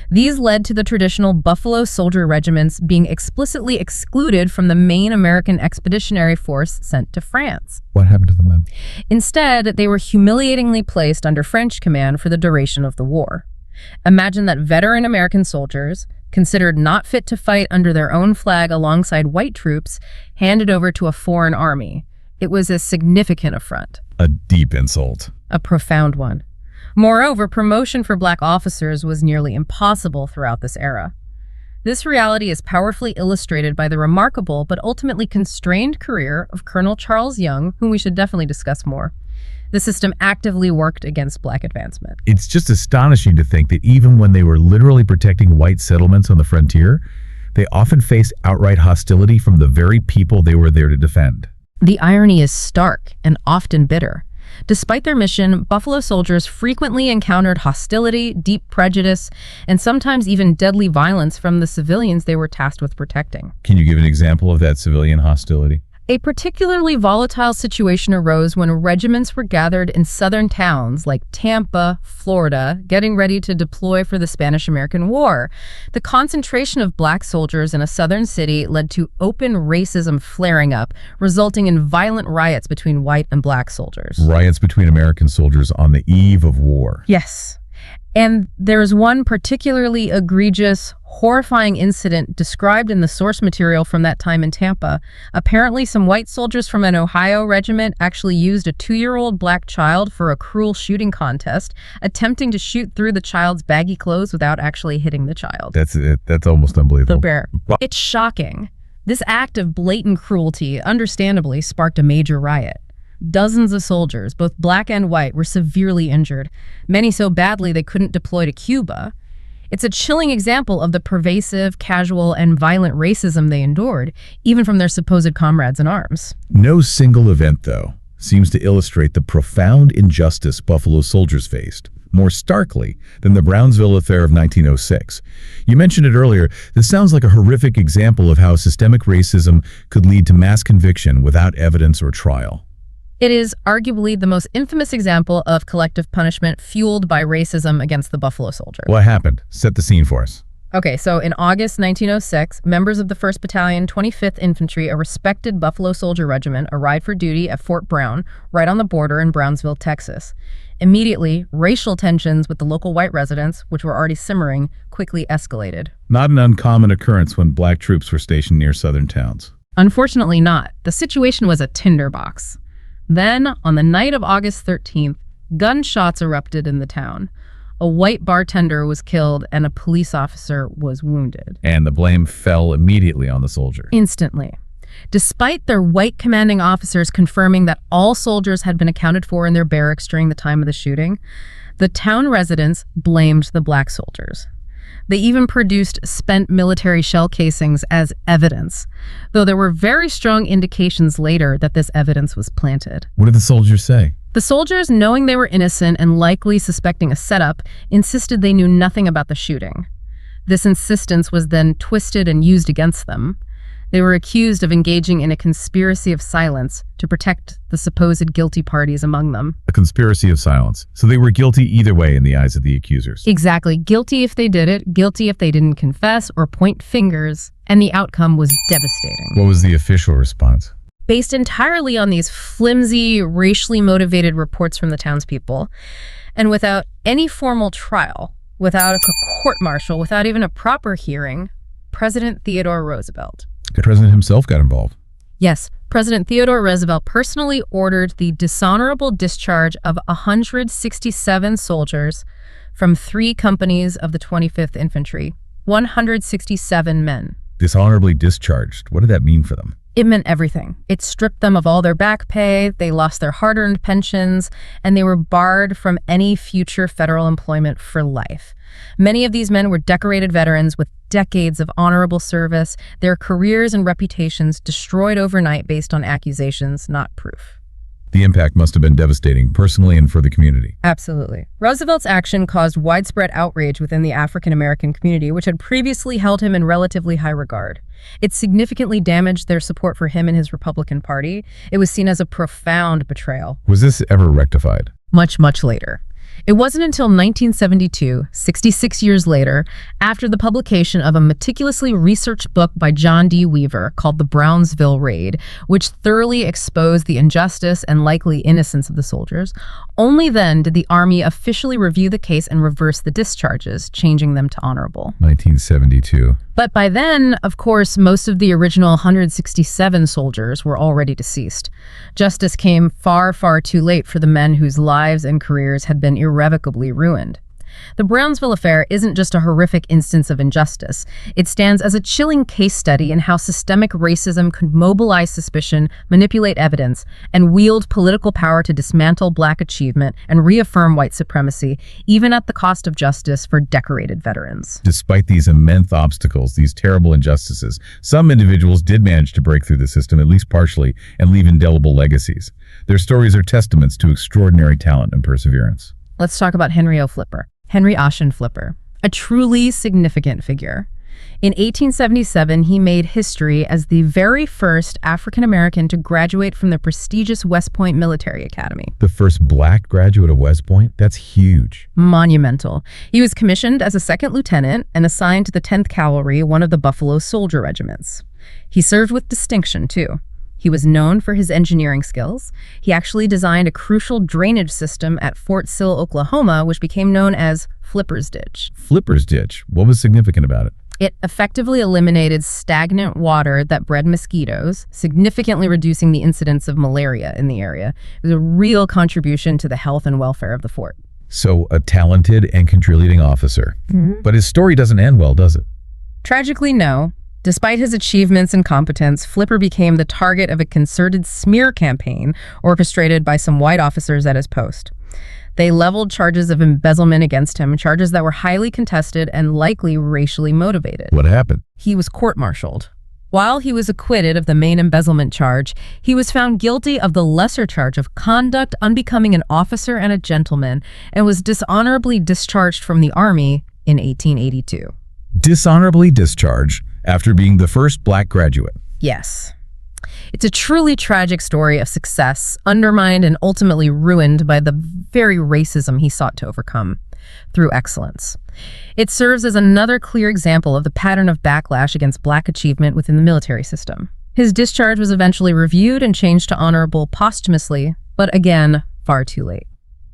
[SPEAKER 2] These led to the traditional Buffalo Soldier regiments being explicitly excluded from the main American expeditionary force sent to France.
[SPEAKER 1] What happened to the men?
[SPEAKER 2] Instead, they were humiliatingly placed under French command for the duration of the war. Imagine that veteran American soldiers, considered not fit to fight under their own flag alongside white troops, handed over to a foreign army. It was a significant affront.
[SPEAKER 1] A deep insult.
[SPEAKER 2] A profound one. Moreover, promotion for black officers was nearly impossible throughout this era. This reality is powerfully illustrated by the remarkable but ultimately constrained career of Colonel Charles Young, whom we should definitely discuss more. The system actively worked against black advancement.
[SPEAKER 1] It's just astonishing to think that even when they were literally protecting white settlements on the frontier, they often faced outright hostility from the very people they were there to defend.
[SPEAKER 2] The irony is stark and often bitter. Despite their mission, Buffalo soldiers frequently encountered hostility, deep prejudice, and sometimes even deadly violence from the civilians they were tasked with protecting.
[SPEAKER 1] Can you give an example of that civilian hostility?
[SPEAKER 2] A particularly volatile situation arose when regiments were gathered in southern towns like Tampa, Florida, getting ready to deploy for the Spanish-American War. The concentration of black soldiers in a southern city led to open racism flaring up, resulting in violent riots between white and black soldiers.
[SPEAKER 1] Riots between American soldiers on the eve of war.
[SPEAKER 2] Yes. And there's one particularly egregious, horrifying incident described in the source material from that time in Tampa. Apparently, some white soldiers from an Ohio regiment actually used a 2-year-old black child for a cruel shooting contest, attempting to shoot through the child's baggy clothes without actually hitting the child.
[SPEAKER 1] That's almost unbelievable.
[SPEAKER 2] The bear. It's shocking. This act of blatant cruelty, understandably, sparked a major riot. Dozens of soldiers, both black and white, were severely injured, many so badly they couldn't deploy to Cuba. It's a chilling example of the pervasive, casual, and violent racism they endured, even from their supposed comrades in arms.
[SPEAKER 1] No single event, though, seems to illustrate the profound injustice Buffalo soldiers faced more starkly than the Brownsville affair of 1906. You mentioned it earlier. This sounds like a horrific example of how systemic racism could lead to mass conviction without evidence or trial.
[SPEAKER 2] It is arguably the most infamous example of collective punishment fueled by racism against the Buffalo Soldier.
[SPEAKER 1] What happened? Set the scene for us.
[SPEAKER 2] Okay, so in August 1906, members of the 1st Battalion, 25th Infantry, a respected Buffalo Soldier regiment, arrived for duty at Fort Brown, right on the border in Brownsville, Texas. Immediately, racial tensions with the local white residents, which were already simmering, quickly escalated.
[SPEAKER 1] Not an uncommon occurrence when black troops were stationed near southern towns.
[SPEAKER 2] Unfortunately not. The situation was a tinderbox. Then, on the night of August 13th, gunshots erupted in the town. A white bartender was killed and a police officer was wounded.
[SPEAKER 1] And the blame fell immediately on the soldier.
[SPEAKER 2] Instantly. Despite their white commanding officers confirming that all soldiers had been accounted for in their barracks during the time of the shooting, the town residents blamed the black soldiers. They even produced spent military shell casings as evidence, though there were very strong indications later that this evidence was planted.
[SPEAKER 1] What did the soldiers say?
[SPEAKER 2] The soldiers, knowing they were innocent and likely suspecting a setup, insisted they knew nothing about the shooting. This insistence was then twisted and used against them. They were accused of engaging in a conspiracy of silence to protect the supposed guilty parties among them.
[SPEAKER 1] A conspiracy of silence. So they were guilty either way in the eyes of the accusers.
[SPEAKER 2] Exactly. Guilty if they did it, guilty if they didn't confess or point fingers, and the outcome was devastating.
[SPEAKER 1] What was the official response?
[SPEAKER 2] Based entirely on these flimsy, racially motivated reports from the townspeople, and without any formal trial, without a court-martial, without even a proper hearing, President Theodore Roosevelt.
[SPEAKER 1] The president himself got involved.
[SPEAKER 2] Yes, President Theodore Roosevelt personally ordered the dishonorable discharge of 167 soldiers from 3 companies of the 25th Infantry, 167 men.
[SPEAKER 1] Dishonorably discharged. What did that mean for them?
[SPEAKER 2] It meant everything. It stripped them of all their back pay, they lost their hard-earned pensions, and they were barred from any future federal employment for life. Many of these men were decorated veterans with decades of honorable service, their careers and reputations destroyed overnight based on accusations, not proof.
[SPEAKER 1] The impact must have been devastating, personally and for the community.
[SPEAKER 2] Absolutely. Roosevelt's action caused widespread outrage within the African American community, which had previously held him in relatively high regard. It significantly damaged their support for him and his Republican Party. It was seen as a profound betrayal.
[SPEAKER 1] Was this ever rectified?
[SPEAKER 2] Much, much later. It wasn't until 1972, 66 years later, after the publication of a meticulously researched book by John D. Weaver called The Brownsville Raid, which thoroughly exposed the injustice and likely innocence of the soldiers. Only then did the Army officially review the case and reverse the discharges, changing them to honorable.
[SPEAKER 1] 1972.
[SPEAKER 2] But by then, of course, most of the original 167 soldiers were already deceased. Justice came far, far too late for the men whose lives and careers had been irrevocably ruined. The Brownsville affair isn't just a horrific instance of injustice. It stands as a chilling case study in how systemic racism could mobilize suspicion, manipulate evidence, and wield political power to dismantle black achievement and reaffirm white supremacy, even at the cost of justice for decorated veterans.
[SPEAKER 1] Despite these immense obstacles, these terrible injustices, some individuals did manage to break through the system, at least partially, and leave indelible legacies. Their stories are testaments to extraordinary talent and perseverance.
[SPEAKER 2] Let's talk about Henry Ocean Flipper, a truly significant figure. In 1877, he made history as the very first African-American to graduate from the prestigious West Point Military Academy.
[SPEAKER 1] The first black graduate of West Point? That's huge.
[SPEAKER 2] Monumental. He was commissioned as a second lieutenant and assigned to the 10th Cavalry, one of the Buffalo Soldier regiments. He served with distinction, too. He was known for his engineering skills. He actually designed a crucial drainage system at Fort Sill, Oklahoma, which became known as Flipper's Ditch.
[SPEAKER 1] Flipper's Ditch. What was significant about it?
[SPEAKER 2] It effectively eliminated stagnant water that bred mosquitoes, significantly reducing the incidence of malaria in the area. It was a real contribution to the health and welfare of the fort.
[SPEAKER 1] So, a talented and contributing officer. But his story doesn't end well, does it?
[SPEAKER 2] Tragically, no. Despite his achievements and competence, Flipper became the target of a concerted smear campaign orchestrated by some white officers at his post. They leveled charges of embezzlement against him, charges that were highly contested and likely racially motivated.
[SPEAKER 1] What happened?
[SPEAKER 2] He was court-martialed. While he was acquitted of the main embezzlement charge, he was found guilty of the lesser charge of conduct unbecoming an officer and a gentleman and was dishonorably discharged from the Army in 1882.
[SPEAKER 1] Dishonorably discharged after being the first black graduate.
[SPEAKER 2] Yes. It's a truly tragic story of success, undermined and ultimately ruined by the very racism he sought to overcome through excellence. It serves as another clear example of the pattern of backlash against black achievement within the military system. His discharge was eventually reviewed and changed to honorable posthumously, but again, far too late.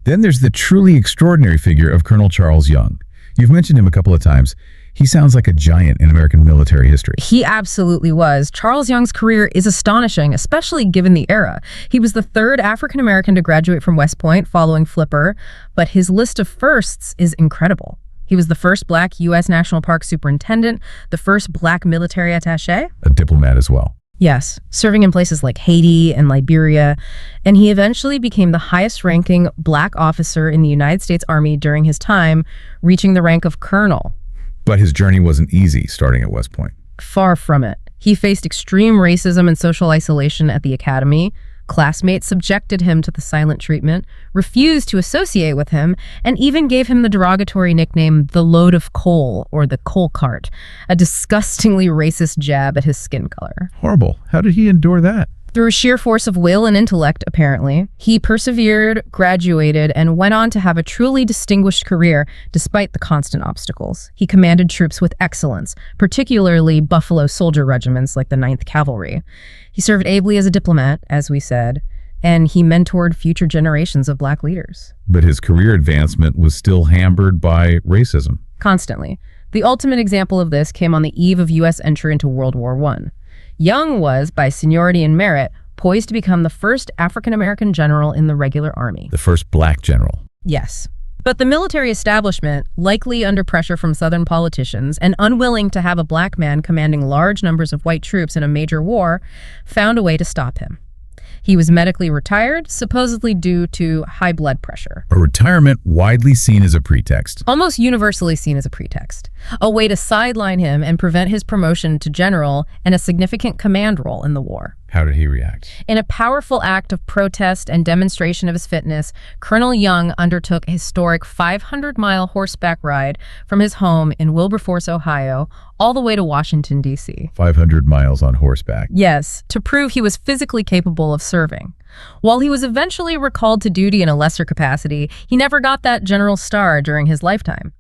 [SPEAKER 1] Then there's the truly extraordinary figure of Colonel Charles Young. You've mentioned him a couple of times. He sounds like a giant in American military history.
[SPEAKER 2] He absolutely was. Charles Young's career is astonishing, especially given the era. He was the third African American to graduate from West Point following Flipper, but his list of firsts is incredible. He was the first black U.S. National Park superintendent, the first black military attaché.
[SPEAKER 1] A diplomat as well.
[SPEAKER 2] Yes, serving in places like Haiti and Liberia, and he eventually became the highest-ranking black officer in the United States Army during his time, reaching the rank of colonel.
[SPEAKER 1] But his journey wasn't easy starting at West Point.
[SPEAKER 2] Far from it. He faced extreme racism and social isolation at the academy. Classmates subjected him to the silent treatment, refused to associate with him, and even gave him the derogatory nickname the load of coal or the coal cart, a disgustingly racist jab at his skin color.
[SPEAKER 1] Horrible. How did he endure that?
[SPEAKER 2] Through sheer force of will and intellect, apparently, he persevered, graduated, and went on to have a truly distinguished career despite the constant obstacles. He commanded troops with excellence, particularly Buffalo Soldier regiments like the 9th Cavalry. He served ably as a diplomat, as we said, and he mentored future generations of black leaders.
[SPEAKER 1] But his career advancement was still hampered by racism.
[SPEAKER 2] Constantly. The ultimate example of this came on the eve of U.S. entry into World War I. Young was, by seniority and merit, poised to become the first African-American general in the regular army.
[SPEAKER 1] The first black general.
[SPEAKER 2] Yes. But the military establishment, likely under pressure from Southern politicians and unwilling to have a black man commanding large numbers of white troops in a major war, found a way to stop him. He was medically retired, supposedly due to high blood pressure.
[SPEAKER 1] A retirement widely seen as a pretext.
[SPEAKER 2] Almost universally seen as a pretext. A way to sideline him and prevent his promotion to general and a significant command role in the war.
[SPEAKER 1] How did he react?
[SPEAKER 2] In a powerful act of protest and demonstration of his fitness, Colonel Young undertook a historic 500-mile horseback ride from his home in Wilberforce, Ohio, all the way to Washington, D.C.
[SPEAKER 1] 500 miles on horseback.
[SPEAKER 2] Yes, to prove he was physically capable of serving. While he was eventually recalled to duty in a lesser capacity, he never got that general star during his lifetime.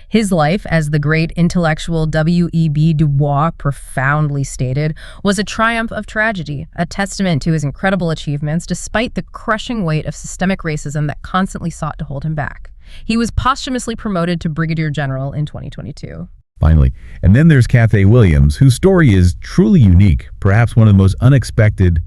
[SPEAKER 2] His life, as the great intellectual W.E.B. Du Bois profoundly stated, was a triumph of tragedy, a testament to his incredible achievements despite the crushing weight of systemic racism that constantly sought to hold him back. He was posthumously promoted to brigadier general in 2022.
[SPEAKER 1] Finally, and then there's Cathay Williams, whose story is truly unique, perhaps one of the most unexpected,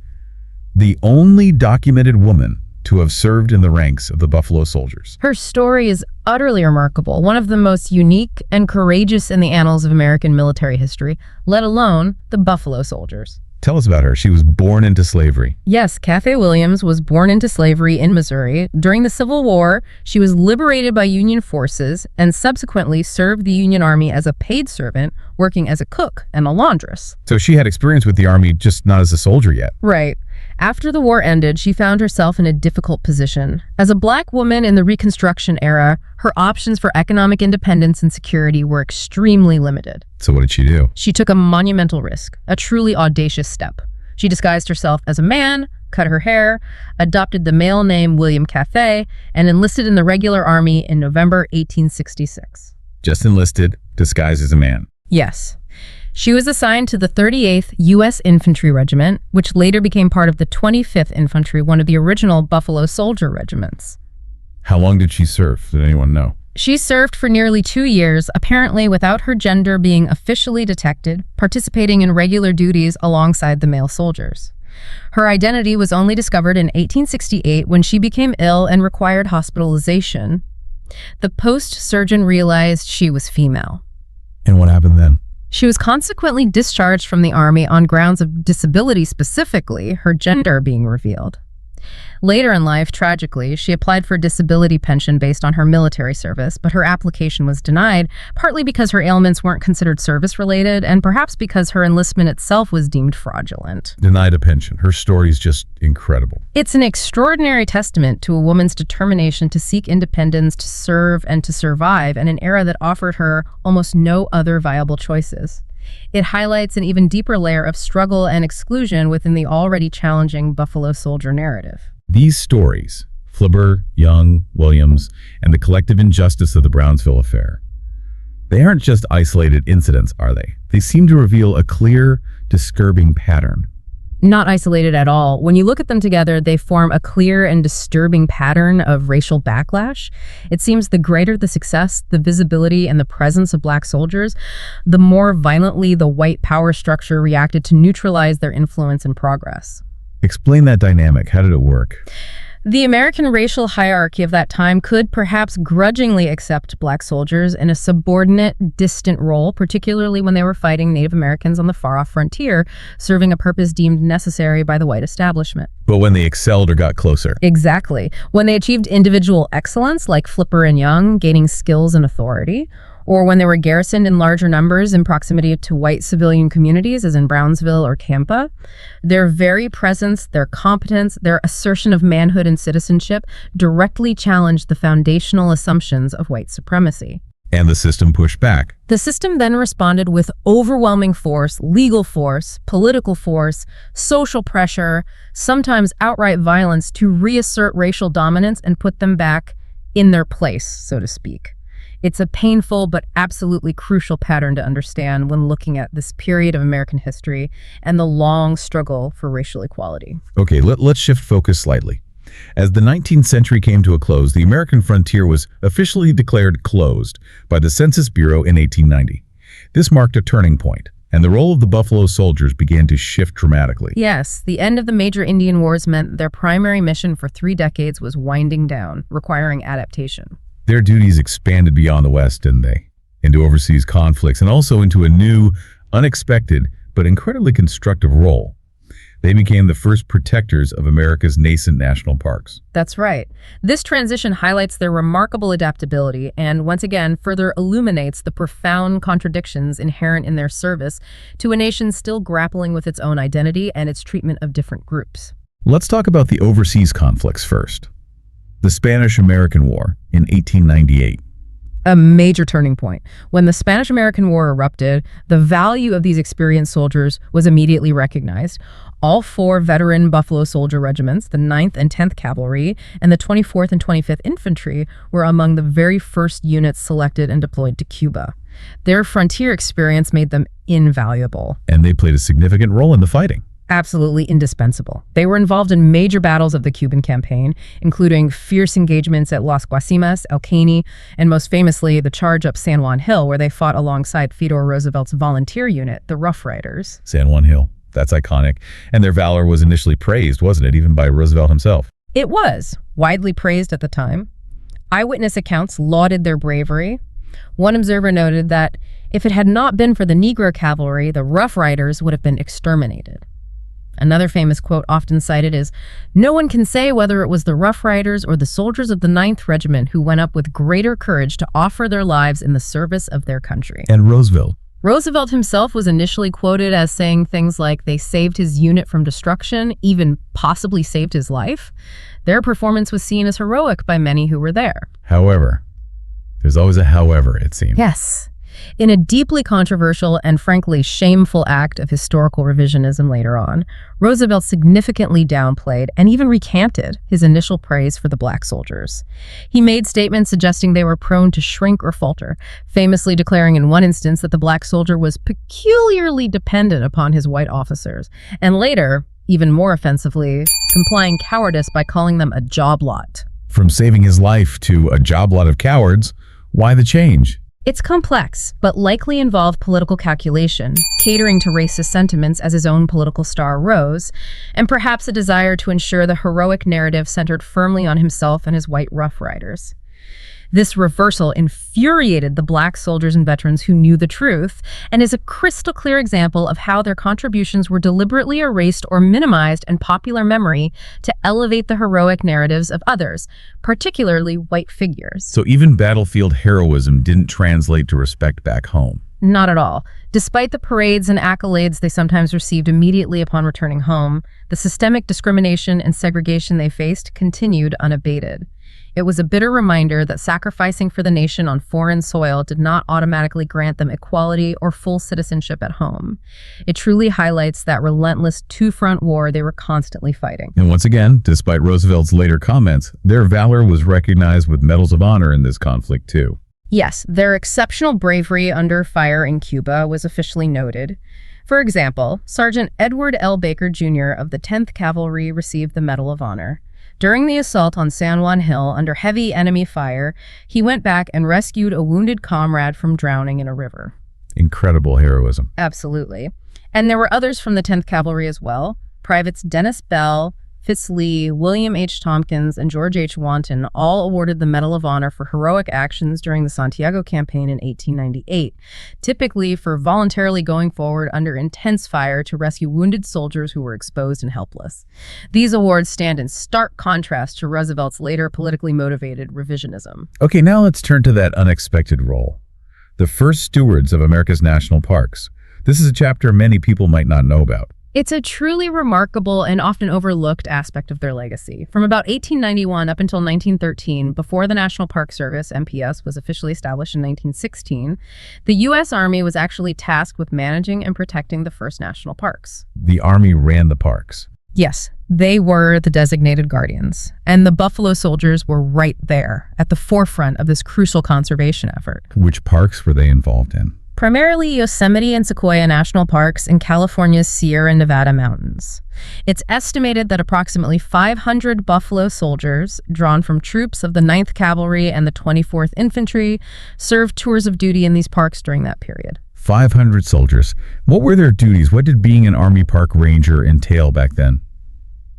[SPEAKER 1] the only documented woman to have served in the ranks of the Buffalo Soldiers.
[SPEAKER 2] Her story is utterly remarkable, one of the most unique and courageous in the annals of American military history, let alone the Buffalo Soldiers.
[SPEAKER 1] Tell us about her. She was born into slavery.
[SPEAKER 2] Yes, Cathay Williams was born into slavery in Missouri. During the Civil War, she was liberated by Union forces and subsequently served the Union Army as a paid servant, working as a cook and a laundress.
[SPEAKER 1] So she had experience with the Army, just not as a soldier yet.
[SPEAKER 2] Right. After the war ended, she found herself in a difficult position. As a black woman in the Reconstruction era, her options for economic independence and security were extremely limited.
[SPEAKER 1] So what did she do?
[SPEAKER 2] She took a monumental risk, a truly audacious step. She disguised herself as a man, cut her hair, adopted the male name William Cathay, and enlisted in the regular army in November 1866.
[SPEAKER 1] Just enlisted, disguised as a man.
[SPEAKER 2] Yes. She was assigned to the 38th U.S. Infantry Regiment, which later became part of the 25th Infantry, one of the original Buffalo Soldier regiments.
[SPEAKER 1] How long did she serve? Did anyone know?
[SPEAKER 2] She served for nearly 2 years, apparently without her gender being officially detected, participating in regular duties alongside the male soldiers. Her identity was only discovered in 1868 when she became ill and required hospitalization. The post surgeon realized she was female.
[SPEAKER 1] And what happened then?
[SPEAKER 2] She was consequently discharged from the Army on grounds of disability, specifically her gender being revealed. Later in life, tragically, she applied for a disability pension based on her military service, but her application was denied, partly because her ailments weren't considered service-related, and perhaps because her enlistment itself was deemed fraudulent.
[SPEAKER 1] Denied a pension. Her story is just incredible.
[SPEAKER 2] It's an extraordinary testament to a woman's determination to seek independence, to serve, and to survive in an era that offered her almost no other viable choices. It highlights an even deeper layer of struggle and exclusion within the already challenging Buffalo Soldier narrative.
[SPEAKER 1] These stories, Flibber, Young, Williams, and the collective injustice of the Brownsville affair, they aren't just isolated incidents, are they? They seem to reveal a clear, disturbing pattern.
[SPEAKER 2] Not isolated at all. When you look at them together, they form a clear and disturbing pattern of racial backlash. It seems the greater the success, the visibility, and the presence of Black soldiers, the more violently the white power structure reacted to neutralize their influence and progress.
[SPEAKER 1] Explain that dynamic. How did it work?
[SPEAKER 2] The American racial hierarchy of that time could perhaps grudgingly accept Black soldiers in a subordinate, distant role, particularly when they were fighting Native Americans on the far-off frontier, serving a purpose deemed necessary by the white establishment.
[SPEAKER 1] But when they excelled or got closer?
[SPEAKER 2] Exactly. When they achieved individual excellence, like Flipper and Young, gaining skills and authority, or when they were garrisoned in larger numbers in proximity to white civilian communities, as in Brownsville or Campa, their very presence, their competence, their assertion of manhood and citizenship directly challenged the foundational assumptions of white supremacy.
[SPEAKER 1] And the system pushed back.
[SPEAKER 2] The system then responded with overwhelming force, legal force, political force, social pressure, sometimes outright violence to reassert racial dominance and put them back in their place, so to speak. It's a painful but absolutely crucial pattern to understand when looking at this period of American history and the long struggle for racial equality.
[SPEAKER 1] Okay, let's shift focus slightly. As the 19th century came to a close, the American frontier was officially declared closed by the Census Bureau in 1890. This marked a turning point, and the role of the Buffalo Soldiers began to shift dramatically.
[SPEAKER 2] Yes, the end of the major Indian Wars meant their primary mission for 3 decades was winding down, requiring adaptation.
[SPEAKER 1] Their duties expanded beyond the West, didn't they? Into overseas conflicts and also into a new, unexpected, but incredibly constructive role. They became the first protectors of America's nascent national parks.
[SPEAKER 2] That's right. This transition highlights their remarkable adaptability and, once again, further illuminates the profound contradictions inherent in their service to a nation still grappling with its own identity and its treatment of different groups.
[SPEAKER 1] Let's talk about the overseas conflicts first. The Spanish-American War in 1898.
[SPEAKER 2] A major turning point. When the Spanish-American War erupted, the value of these experienced soldiers was immediately recognized. All 4 veteran Buffalo Soldier regiments, the 9th and 10th Cavalry, and the 24th and 25th Infantry, were among the very first units selected and deployed to Cuba. Their frontier experience made them invaluable.
[SPEAKER 1] And they played a significant role in the fighting.
[SPEAKER 2] Absolutely indispensable. They were involved in major battles of the Cuban campaign, including fierce engagements at Las Guasimas, El Caney, and most famously, the charge up San Juan Hill, where they fought alongside Theodore Roosevelt's volunteer unit, the Rough Riders.
[SPEAKER 1] San Juan Hill. That's iconic. And their valor was initially praised, wasn't it, even by Roosevelt himself?
[SPEAKER 2] It was, widely praised at the time. Eyewitness accounts lauded their bravery. One observer noted that if it had not been for the Negro cavalry, the Rough Riders would have been exterminated. Another famous quote often cited is, "No one can say whether it was the Rough Riders or the soldiers of the 9th Regiment who went up with greater courage to offer their lives in the service of their country."
[SPEAKER 1] And Roosevelt.
[SPEAKER 2] Roosevelt himself was initially quoted as saying things like they saved his unit from destruction, even possibly saved his life. Their performance was seen as heroic by many who were there.
[SPEAKER 1] However, there's always a however, it seems.
[SPEAKER 2] Yes. In a deeply controversial and frankly shameful act of historical revisionism later on, Roosevelt significantly downplayed and even recanted his initial praise for the black soldiers. He made statements suggesting they were prone to shrink or falter, famously declaring in one instance that the black soldier was peculiarly dependent upon his white officers, and later, even more offensively, implying cowardice by calling them a job lot.
[SPEAKER 1] From saving his life to a job lot of cowards, why the change?
[SPEAKER 2] It's complex, but likely involved political calculation, catering to racist sentiments as his own political star rose, and perhaps a desire to ensure the heroic narrative centered firmly on himself and his white Rough Riders. This reversal infuriated the black soldiers and veterans who knew the truth, and is a crystal clear example of how their contributions were deliberately erased or minimized in popular memory to elevate the heroic narratives of others, particularly white figures.
[SPEAKER 1] So even battlefield heroism didn't translate to respect back home.
[SPEAKER 2] Not at all. Despite the parades and accolades they sometimes received immediately upon returning home, the systemic discrimination and segregation they faced continued unabated. It was a bitter reminder that sacrificing for the nation on foreign soil did not automatically grant them equality or full citizenship at home. It truly highlights that relentless two-front war they were constantly fighting.
[SPEAKER 1] And once again, despite Roosevelt's later comments, their valor was recognized with medals of honor in this conflict too.
[SPEAKER 2] Yes, their exceptional bravery under fire in Cuba was officially noted. For example, Sergeant Edward L. Baker Jr. of the 10th Cavalry received the Medal of Honor. During the assault on San Juan Hill under heavy enemy fire, he went back and rescued a wounded comrade from drowning in a river.
[SPEAKER 1] Incredible heroism.
[SPEAKER 2] Absolutely. And there were others from the 10th Cavalry as well. Privates Dennis Bell, Fitz Lee, William H. Tompkins, and George H. Wanton all awarded the Medal of Honor for heroic actions during the Santiago campaign in 1898, typically for voluntarily going forward under intense fire to rescue wounded soldiers who were exposed and helpless. These awards stand in stark contrast to Roosevelt's later politically motivated revisionism.
[SPEAKER 1] Okay, now let's turn to that unexpected role. The first stewards of America's national parks. This is a chapter many people might not know about.
[SPEAKER 2] It's a truly remarkable and often overlooked aspect of their legacy. From about 1891 up until 1913, before the National Park Service, NPS, was officially established in 1916, the U.S. Army was actually tasked with managing and protecting the first national parks.
[SPEAKER 1] The Army ran the parks.
[SPEAKER 2] Yes, they were the designated guardians, and the Buffalo Soldiers were right there at the forefront of this crucial conservation effort.
[SPEAKER 1] Which parks were they involved in?
[SPEAKER 2] Primarily Yosemite and Sequoia National Parks in California's Sierra Nevada mountains. It's estimated that approximately 500 Buffalo soldiers, drawn from troops of the 9th Cavalry and the 24th Infantry, served tours of duty in these parks during that period.
[SPEAKER 1] 500 soldiers. What were their duties? What did being an Army Park Ranger entail back then?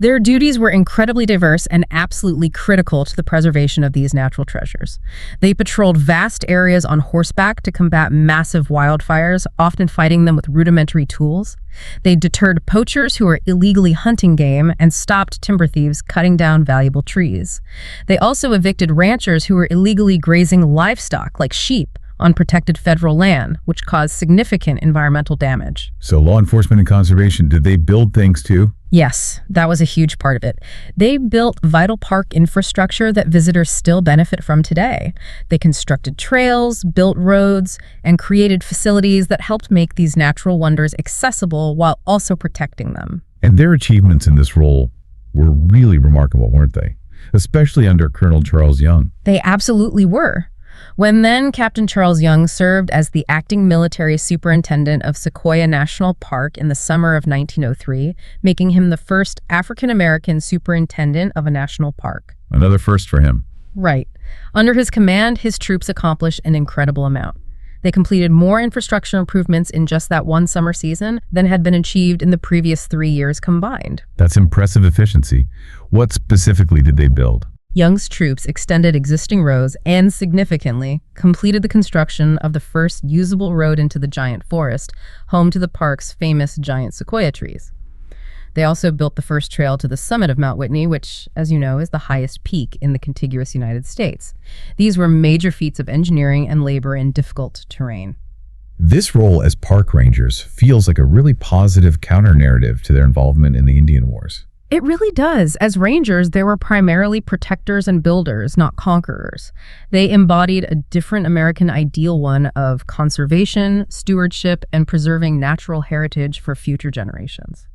[SPEAKER 2] Their duties were incredibly diverse and absolutely critical to the preservation of these natural treasures. They patrolled vast areas on horseback to combat massive wildfires, often fighting them with rudimentary tools. They deterred poachers who were illegally hunting game and stopped timber thieves cutting down valuable trees. They also evicted ranchers who were illegally grazing livestock like sheep on protected federal land, which caused significant environmental damage.
[SPEAKER 1] So law enforcement and conservation, did they build things too?
[SPEAKER 2] Yes, that was a huge part of it. They built vital park infrastructure that visitors still benefit from today. They constructed trails, built roads, and created facilities that helped make these natural wonders accessible while also protecting them.
[SPEAKER 1] And their achievements in this role were really remarkable, weren't they? Especially under Colonel Charles Young.
[SPEAKER 2] They absolutely were. When then Captain Charles Young served as the acting military superintendent of Sequoia National Park in the summer of 1903, making him the first African-American superintendent of a national park.
[SPEAKER 1] Another first for him.
[SPEAKER 2] Right. Under his command, his troops accomplished an incredible amount. They completed more infrastructure improvements in just that one summer season than had been achieved in the previous 3 years combined.
[SPEAKER 1] That's impressive efficiency. What specifically did they build?
[SPEAKER 2] Young's troops extended existing roads and, significantly, completed the construction of the first usable road into the giant forest, home to the park's famous giant sequoia trees. They also built the first trail to the summit of Mount Whitney, which, as you know, is the highest peak in the contiguous United States. These were major feats of engineering and labor in difficult terrain.
[SPEAKER 1] This role as park rangers feels like a really positive counter-narrative to their involvement in the Indian Wars.
[SPEAKER 2] It really does. As Rangers, they were primarily protectors and builders, not conquerors. They embodied a different American ideal, one of conservation, stewardship, and preserving natural heritage for future generations.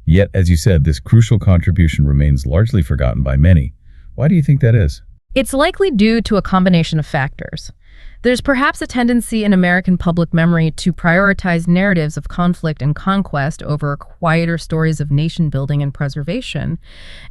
[SPEAKER 1] Yet, as you said, this crucial contribution remains largely forgotten by many. Why do you think that is?
[SPEAKER 2] It's likely due to a combination of factors. There's perhaps a tendency in American public memory to prioritize narratives of conflict and conquest over quieter stories of nation building and preservation.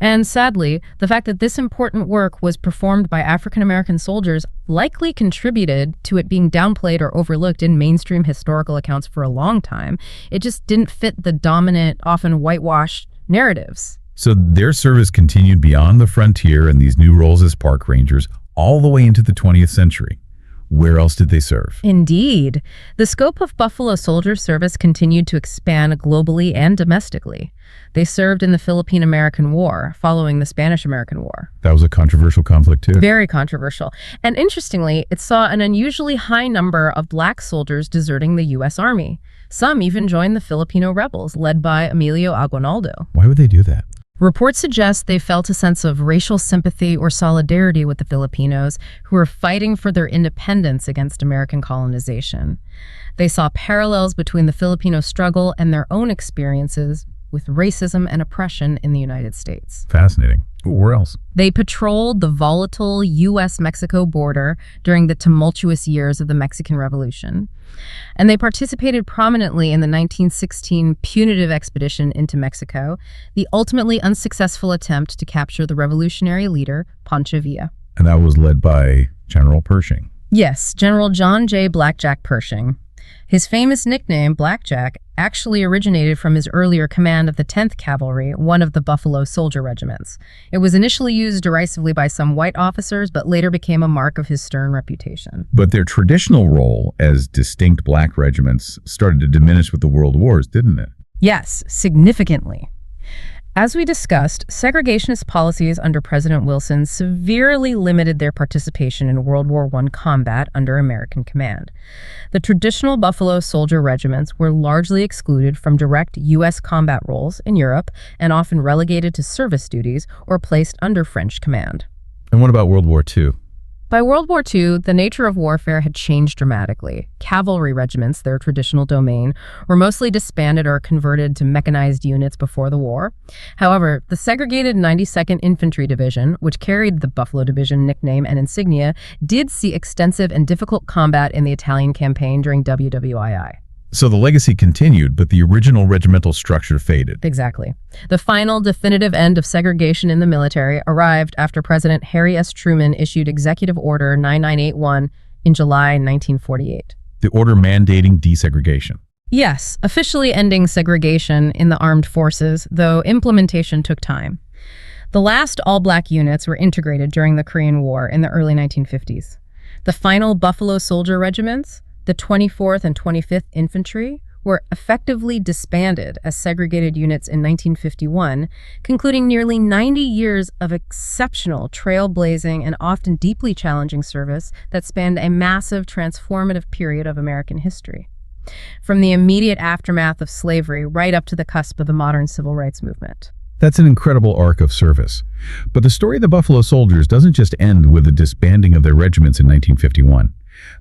[SPEAKER 2] And sadly, the fact that this important work was performed by African American soldiers likely contributed to it being downplayed or overlooked in mainstream historical accounts for a long time. It just didn't fit the dominant, often whitewashed narratives.
[SPEAKER 1] So their service continued beyond the frontier and these new roles as park rangers all the way into the 20th century. Where else did they serve?
[SPEAKER 2] Indeed. The scope of Buffalo Soldiers service continued to expand globally and domestically. They served in the Philippine-American War, following the Spanish-American War.
[SPEAKER 1] That was a controversial conflict, too.
[SPEAKER 2] Very controversial. And interestingly, it saw an unusually high number of black soldiers deserting the U.S. Army. Some even joined the Filipino rebels, led by Emilio Aguinaldo.
[SPEAKER 1] Why would they do that?
[SPEAKER 2] Reports suggest they felt a sense of racial sympathy or solidarity with the Filipinos who were fighting for their independence against American colonization. They saw parallels between the Filipino struggle and their own experiences with racism and oppression in the United States.
[SPEAKER 1] Fascinating. Where else?
[SPEAKER 2] They patrolled the volatile U.S.-Mexico border during the tumultuous years of the Mexican Revolution. And they participated prominently in the 1916 punitive expedition into Mexico, the ultimately unsuccessful attempt to capture the revolutionary leader, Pancho Villa.
[SPEAKER 1] And that was led by General Pershing.
[SPEAKER 2] Yes, General John J. Blackjack Pershing. His famous nickname, Blackjack, actually originated from his earlier command of the 10th Cavalry, one of the Buffalo Soldier regiments. It was initially used derisively by some white officers, but later became a mark of his stern reputation.
[SPEAKER 1] But their traditional role as distinct black regiments started to diminish with the World Wars, didn't it?
[SPEAKER 2] Yes, significantly. As we discussed, segregationist policies under President Wilson severely limited their participation in World War I combat under American command. The traditional Buffalo Soldier regiments were largely excluded from direct U.S. combat roles in Europe and often relegated to service duties or placed under French command.
[SPEAKER 1] And what about World War II?
[SPEAKER 2] By World War II, the nature of warfare had changed dramatically. Cavalry regiments, their traditional domain, were mostly disbanded or converted to mechanized units before the war. However, the segregated 92nd Infantry Division, which carried the Buffalo Division nickname and insignia, did see extensive and difficult combat in the Italian campaign during WWII.
[SPEAKER 1] So the legacy continued, but the original regimental structure faded.
[SPEAKER 2] Exactly. The final definitive end of segregation in the military arrived after President Harry S. Truman issued Executive Order 9981 in July 1948.
[SPEAKER 1] The order mandating desegregation.
[SPEAKER 2] Yes, officially ending segregation in the armed forces, though implementation took time. The last all-black units were integrated during the Korean War in the early 1950s. The final Buffalo Soldier regiments, the 24th and 25th Infantry, were effectively disbanded as segregated units in 1951, concluding nearly 90 years of exceptional, trailblazing, and often deeply challenging service that spanned a massive, transformative period of American history. From the immediate aftermath of slavery right up to the cusp of the modern civil rights movement.
[SPEAKER 1] That's an incredible arc of service. But the story of the Buffalo Soldiers doesn't just end with the disbanding of their regiments in 1951.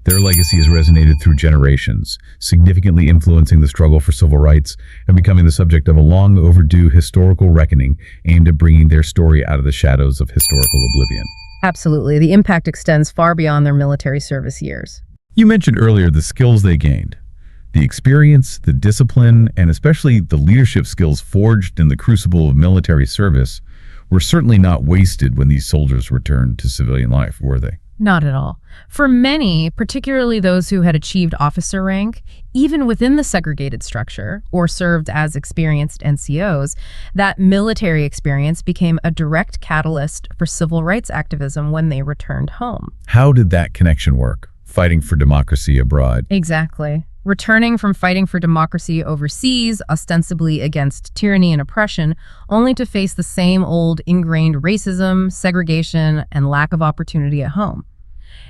[SPEAKER 1] Their legacy has resonated through generations, significantly influencing the struggle for civil rights and becoming the subject of a long overdue historical reckoning aimed at bringing their story out of the shadows of historical oblivion.
[SPEAKER 2] Absolutely. The impact extends far beyond their military service years.
[SPEAKER 1] You mentioned earlier the skills they gained. The experience, the discipline, and especially the leadership skills forged in the crucible of military service were certainly not wasted when these soldiers returned to civilian life, were they?
[SPEAKER 2] Not at all. For many, particularly those who had achieved officer rank, even within the segregated structure, or served as experienced NCOs, that military experience became a direct catalyst for civil rights activism when they returned home.
[SPEAKER 1] How did that connection work? Fighting for democracy abroad.
[SPEAKER 2] Exactly. Returning from fighting for democracy overseas, ostensibly against tyranny and oppression, only to face the same old ingrained racism, segregation, and lack of opportunity at home.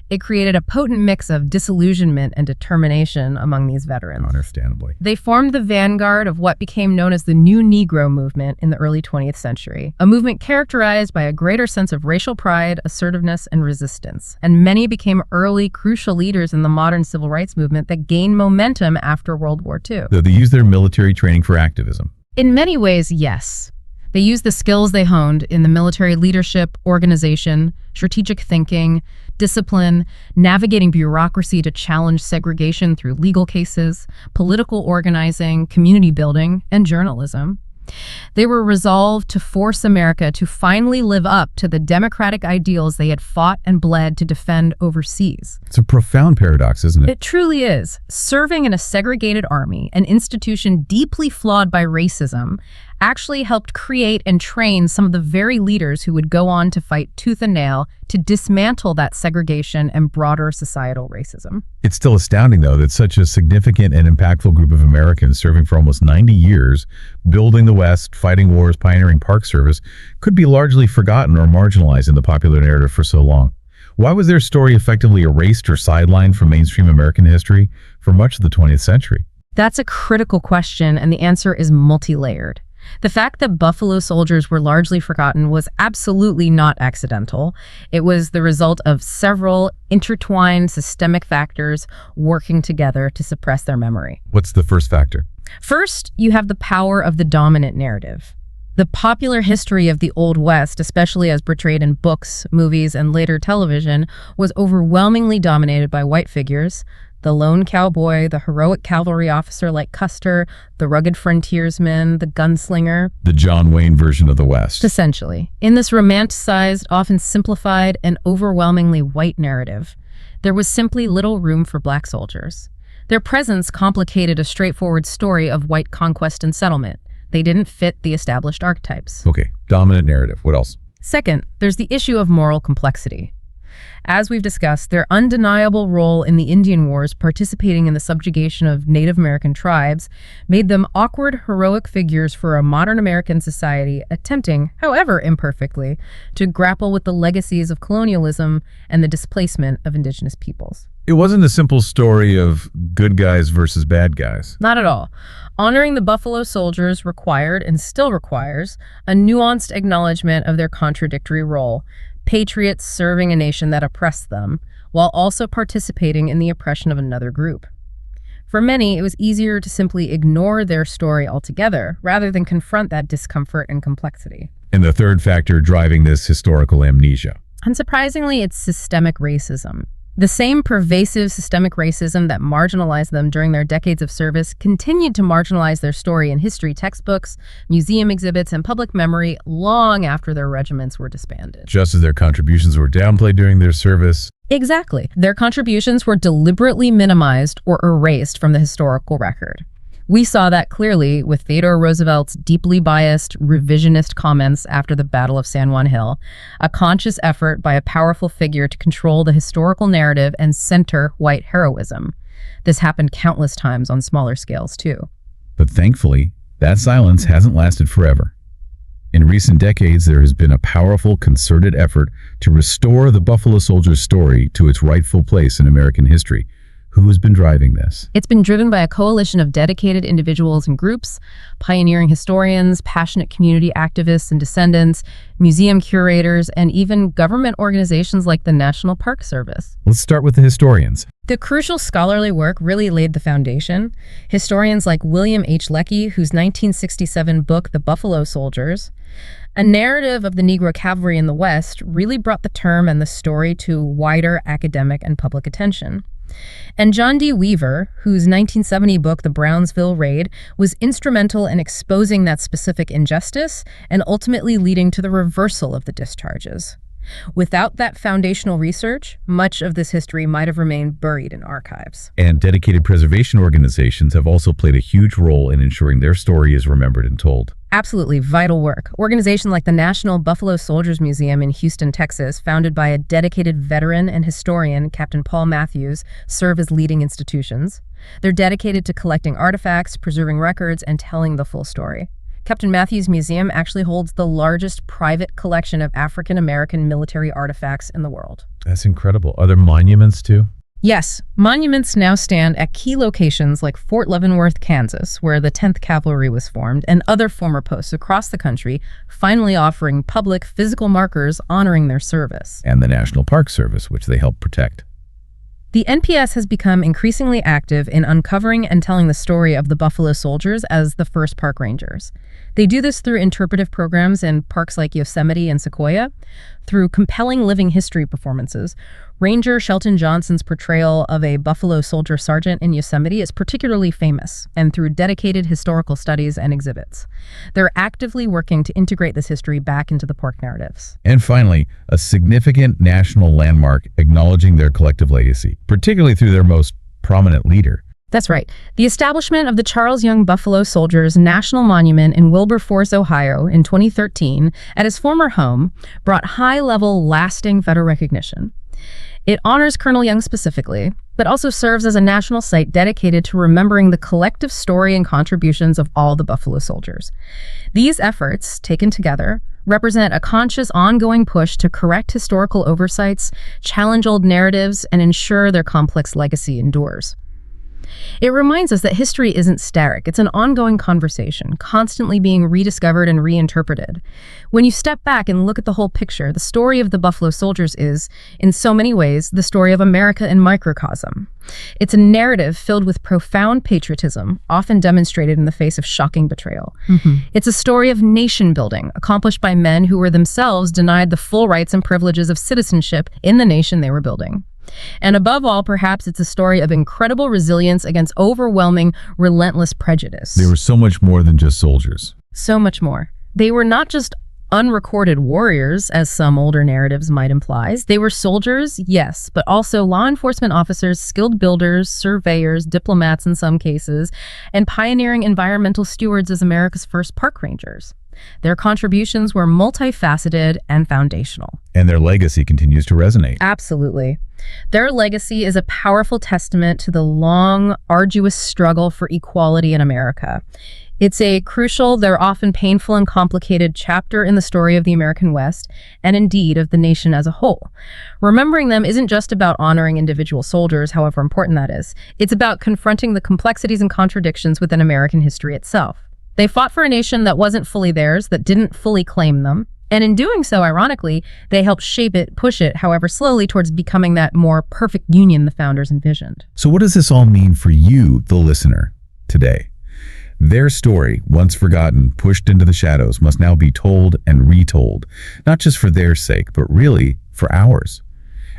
[SPEAKER 2] It created a potent mix of disillusionment and determination among these veterans.
[SPEAKER 1] Understandably.
[SPEAKER 2] They formed the vanguard of what became known as the New Negro movement in the early 20th century, a movement characterized by a greater sense of racial pride, assertiveness, and resistance. And many became early, crucial leaders in the modern civil rights movement that gained momentum after World War II.
[SPEAKER 1] So they used their military training for activism.
[SPEAKER 2] In many ways, yes. They used the skills they honed in the military leadership, organization, strategic thinking, discipline, navigating bureaucracy to challenge segregation through legal cases, political organizing, community building, and journalism. They were resolved to force America to finally live up to the democratic ideals they had fought and bled to defend overseas.
[SPEAKER 1] It's a profound paradox, isn't it?
[SPEAKER 2] It truly is. Serving in a segregated army, an institution deeply flawed by racism, actually helped create and train some of the very leaders who would go on to fight tooth and nail to dismantle that segregation and broader societal racism.
[SPEAKER 1] It's still astounding, though, that such a significant and impactful group of Americans serving for almost 90 years, building the West, fighting wars, pioneering Park Service, could be largely forgotten or marginalized in the popular narrative for so long. Why was their story effectively erased or sidelined from mainstream American history for much of the 20th century?
[SPEAKER 2] That's a critical question, and the answer is multi-layered. The fact that Buffalo Soldiers were largely forgotten was absolutely not accidental. It was the result of several intertwined systemic factors working together to suppress their memory.
[SPEAKER 1] What's the first factor?
[SPEAKER 2] First, you have the power of the dominant narrative. The popular history of the Old West, especially as portrayed in books, movies, and later television, was overwhelmingly dominated by white figures. The lone cowboy, the heroic cavalry officer like Custer, the rugged frontiersman, the gunslinger.
[SPEAKER 1] The John Wayne version of the West.
[SPEAKER 2] Essentially, in this romanticized, often simplified, and overwhelmingly white narrative, there was simply little room for black soldiers. Their presence complicated a straightforward story of white conquest and settlement. They didn't fit the established archetypes.
[SPEAKER 1] Okay, dominant narrative. What else?
[SPEAKER 2] Second, there's the issue of moral complexity. As we've discussed, their undeniable role in the Indian Wars, participating in the subjugation of Native American tribes, made them awkward, heroic figures for a modern American society attempting, however imperfectly, to grapple with the legacies of colonialism and the displacement of indigenous peoples.
[SPEAKER 1] It wasn't a simple story of good guys versus bad guys.
[SPEAKER 2] Not at all. Honoring the Buffalo Soldiers required, and still requires, a nuanced acknowledgement of their contradictory role. Patriots serving a nation that oppressed them, while also participating in the oppression of another group. For many, it was easier to simply ignore their story altogether, rather than confront that discomfort and complexity.
[SPEAKER 1] And the third factor driving this historical amnesia.
[SPEAKER 2] Unsurprisingly, it's systemic racism. The same pervasive systemic racism that marginalized them during their decades of service continued to marginalize their story in history textbooks, museum exhibits, and public memory long after their regiments were disbanded.
[SPEAKER 1] Just as their contributions were downplayed during their service.
[SPEAKER 2] Exactly. Their contributions were deliberately minimized or erased from the historical record. We saw that clearly with Theodore Roosevelt's deeply biased, revisionist comments after the Battle of San Juan Hill, a conscious effort by a powerful figure to control the historical narrative and center white heroism. This happened countless times on smaller scales, too.
[SPEAKER 1] But thankfully, that silence hasn't lasted forever. In recent decades, there has been a powerful, concerted effort to restore the Buffalo Soldiers story to its rightful place in American history. Who has been driving this?
[SPEAKER 2] It's been driven by a coalition of dedicated individuals and groups, pioneering historians, passionate community activists and descendants, museum curators, and even government organizations like the National Park Service.
[SPEAKER 1] Let's start with the historians.
[SPEAKER 2] The crucial scholarly work really laid the foundation. Historians like William H. Leckie, whose 1967 book, The Buffalo Soldiers, a narrative of the Negro cavalry in the West, really brought the term and the story to wider academic and public attention. And John D. Weaver, whose 1970 book, The Brownsville Raid, was instrumental in exposing that specific injustice and ultimately leading to the reversal of the discharges. Without that foundational research, much of this history might have remained buried in archives.
[SPEAKER 1] And dedicated preservation organizations have also played a huge role in ensuring their story is remembered and told.
[SPEAKER 2] Absolutely vital work. Organizations like the National Buffalo Soldiers Museum in Houston, Texas, founded by a dedicated veteran and historian, Captain Paul Matthews, serve as leading institutions. They're dedicated to collecting artifacts, preserving records, and telling the full story. Captain Matthews Museum actually holds the largest private collection of African American military artifacts in the world.
[SPEAKER 1] That's incredible. Are there monuments too?
[SPEAKER 2] Yes, monuments now stand at key locations like Fort Leavenworth, Kansas, where the 10th Cavalry was formed, and other former posts across the country, finally offering public physical markers honoring their service.
[SPEAKER 1] And the National Park Service, which they help protect.
[SPEAKER 2] The NPS has become increasingly active in uncovering and telling the story of the Buffalo Soldiers as the first park rangers. They do this through interpretive programs in parks like Yosemite and Sequoia, through compelling living history performances. Ranger Shelton Johnson's portrayal of a Buffalo Soldier sergeant in Yosemite is particularly famous, and through dedicated historical studies and exhibits. They're actively working to integrate this history back into the park narratives.
[SPEAKER 1] And finally, a significant national landmark acknowledging their collective legacy, particularly through their most prominent leader.
[SPEAKER 2] That's right. The establishment of the Charles Young Buffalo Soldiers National Monument in Wilberforce, Ohio in 2013 at his former home brought high-level, lasting federal recognition. It honors Colonel Young specifically, but also serves as a national site dedicated to remembering the collective story and contributions of all the Buffalo Soldiers. These efforts, taken together, represent a conscious, ongoing push to correct historical oversights, challenge old narratives, and ensure their complex legacy endures. It reminds us that history isn't static. It's an ongoing conversation, constantly being rediscovered and reinterpreted. When you step back and look at the whole picture, the story of the Buffalo Soldiers is, in so many ways, the story of America in microcosm. It's a narrative filled with profound patriotism, often demonstrated in the face of shocking betrayal. It's a story of nation building, accomplished by men who were themselves denied the full rights and privileges of citizenship in the nation they were building. And above all, perhaps it's a story of incredible resilience against overwhelming, relentless prejudice.
[SPEAKER 1] They were so much more than just soldiers.
[SPEAKER 2] So much more. They were not just unrecorded warriors, as some older narratives might imply. They were soldiers, yes, but also law enforcement officers, skilled builders, surveyors, diplomats in some cases, and pioneering environmental stewards as America's first park rangers. Their contributions were multifaceted and foundational.
[SPEAKER 1] And their legacy continues to resonate.
[SPEAKER 2] Absolutely. Their legacy is a powerful testament to the long, arduous struggle for equality in America. It's a crucial, though often painful and complicated chapter in the story of the American West, and indeed of the nation as a whole. Remembering them isn't just about honoring individual soldiers, however important that is. It's about confronting the complexities and contradictions within American history itself. They fought for a nation that wasn't fully theirs, that didn't fully claim them. And in doing so, ironically, they helped shape it, push it, however slowly, towards becoming that more perfect union the founders envisioned.
[SPEAKER 1] So what does this all mean for you, the listener, today? Their story, once forgotten, pushed into the shadows, must now be told and retold, not just for their sake, but really for ours.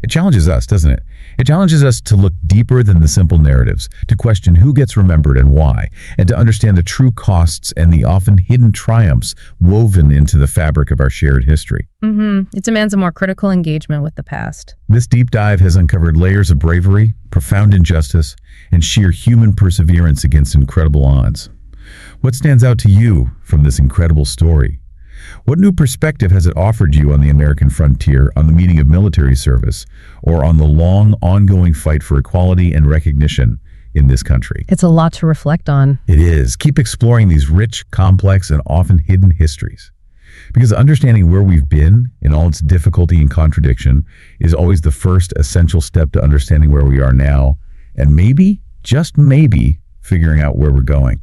[SPEAKER 1] It challenges us, doesn't it? It challenges us to look deeper than the simple narratives, to question who gets remembered and why, and to understand the true costs and the often hidden triumphs woven into the fabric of our shared history.
[SPEAKER 2] It demands a more critical engagement with the past.
[SPEAKER 1] This deep dive has uncovered layers of bravery, profound injustice, and sheer human perseverance against incredible odds. What stands out to you from this incredible story? What new perspective has it offered you on the American frontier, on the meaning of military service, or on the long, ongoing fight for equality and recognition in this country?
[SPEAKER 2] It's a lot to reflect on.
[SPEAKER 1] It is. Keep exploring these rich, complex, and often hidden histories. Because understanding where we've been, in all its difficulty and contradiction, is always the first essential step to understanding where we are now, and maybe, just maybe, figuring out where we're going.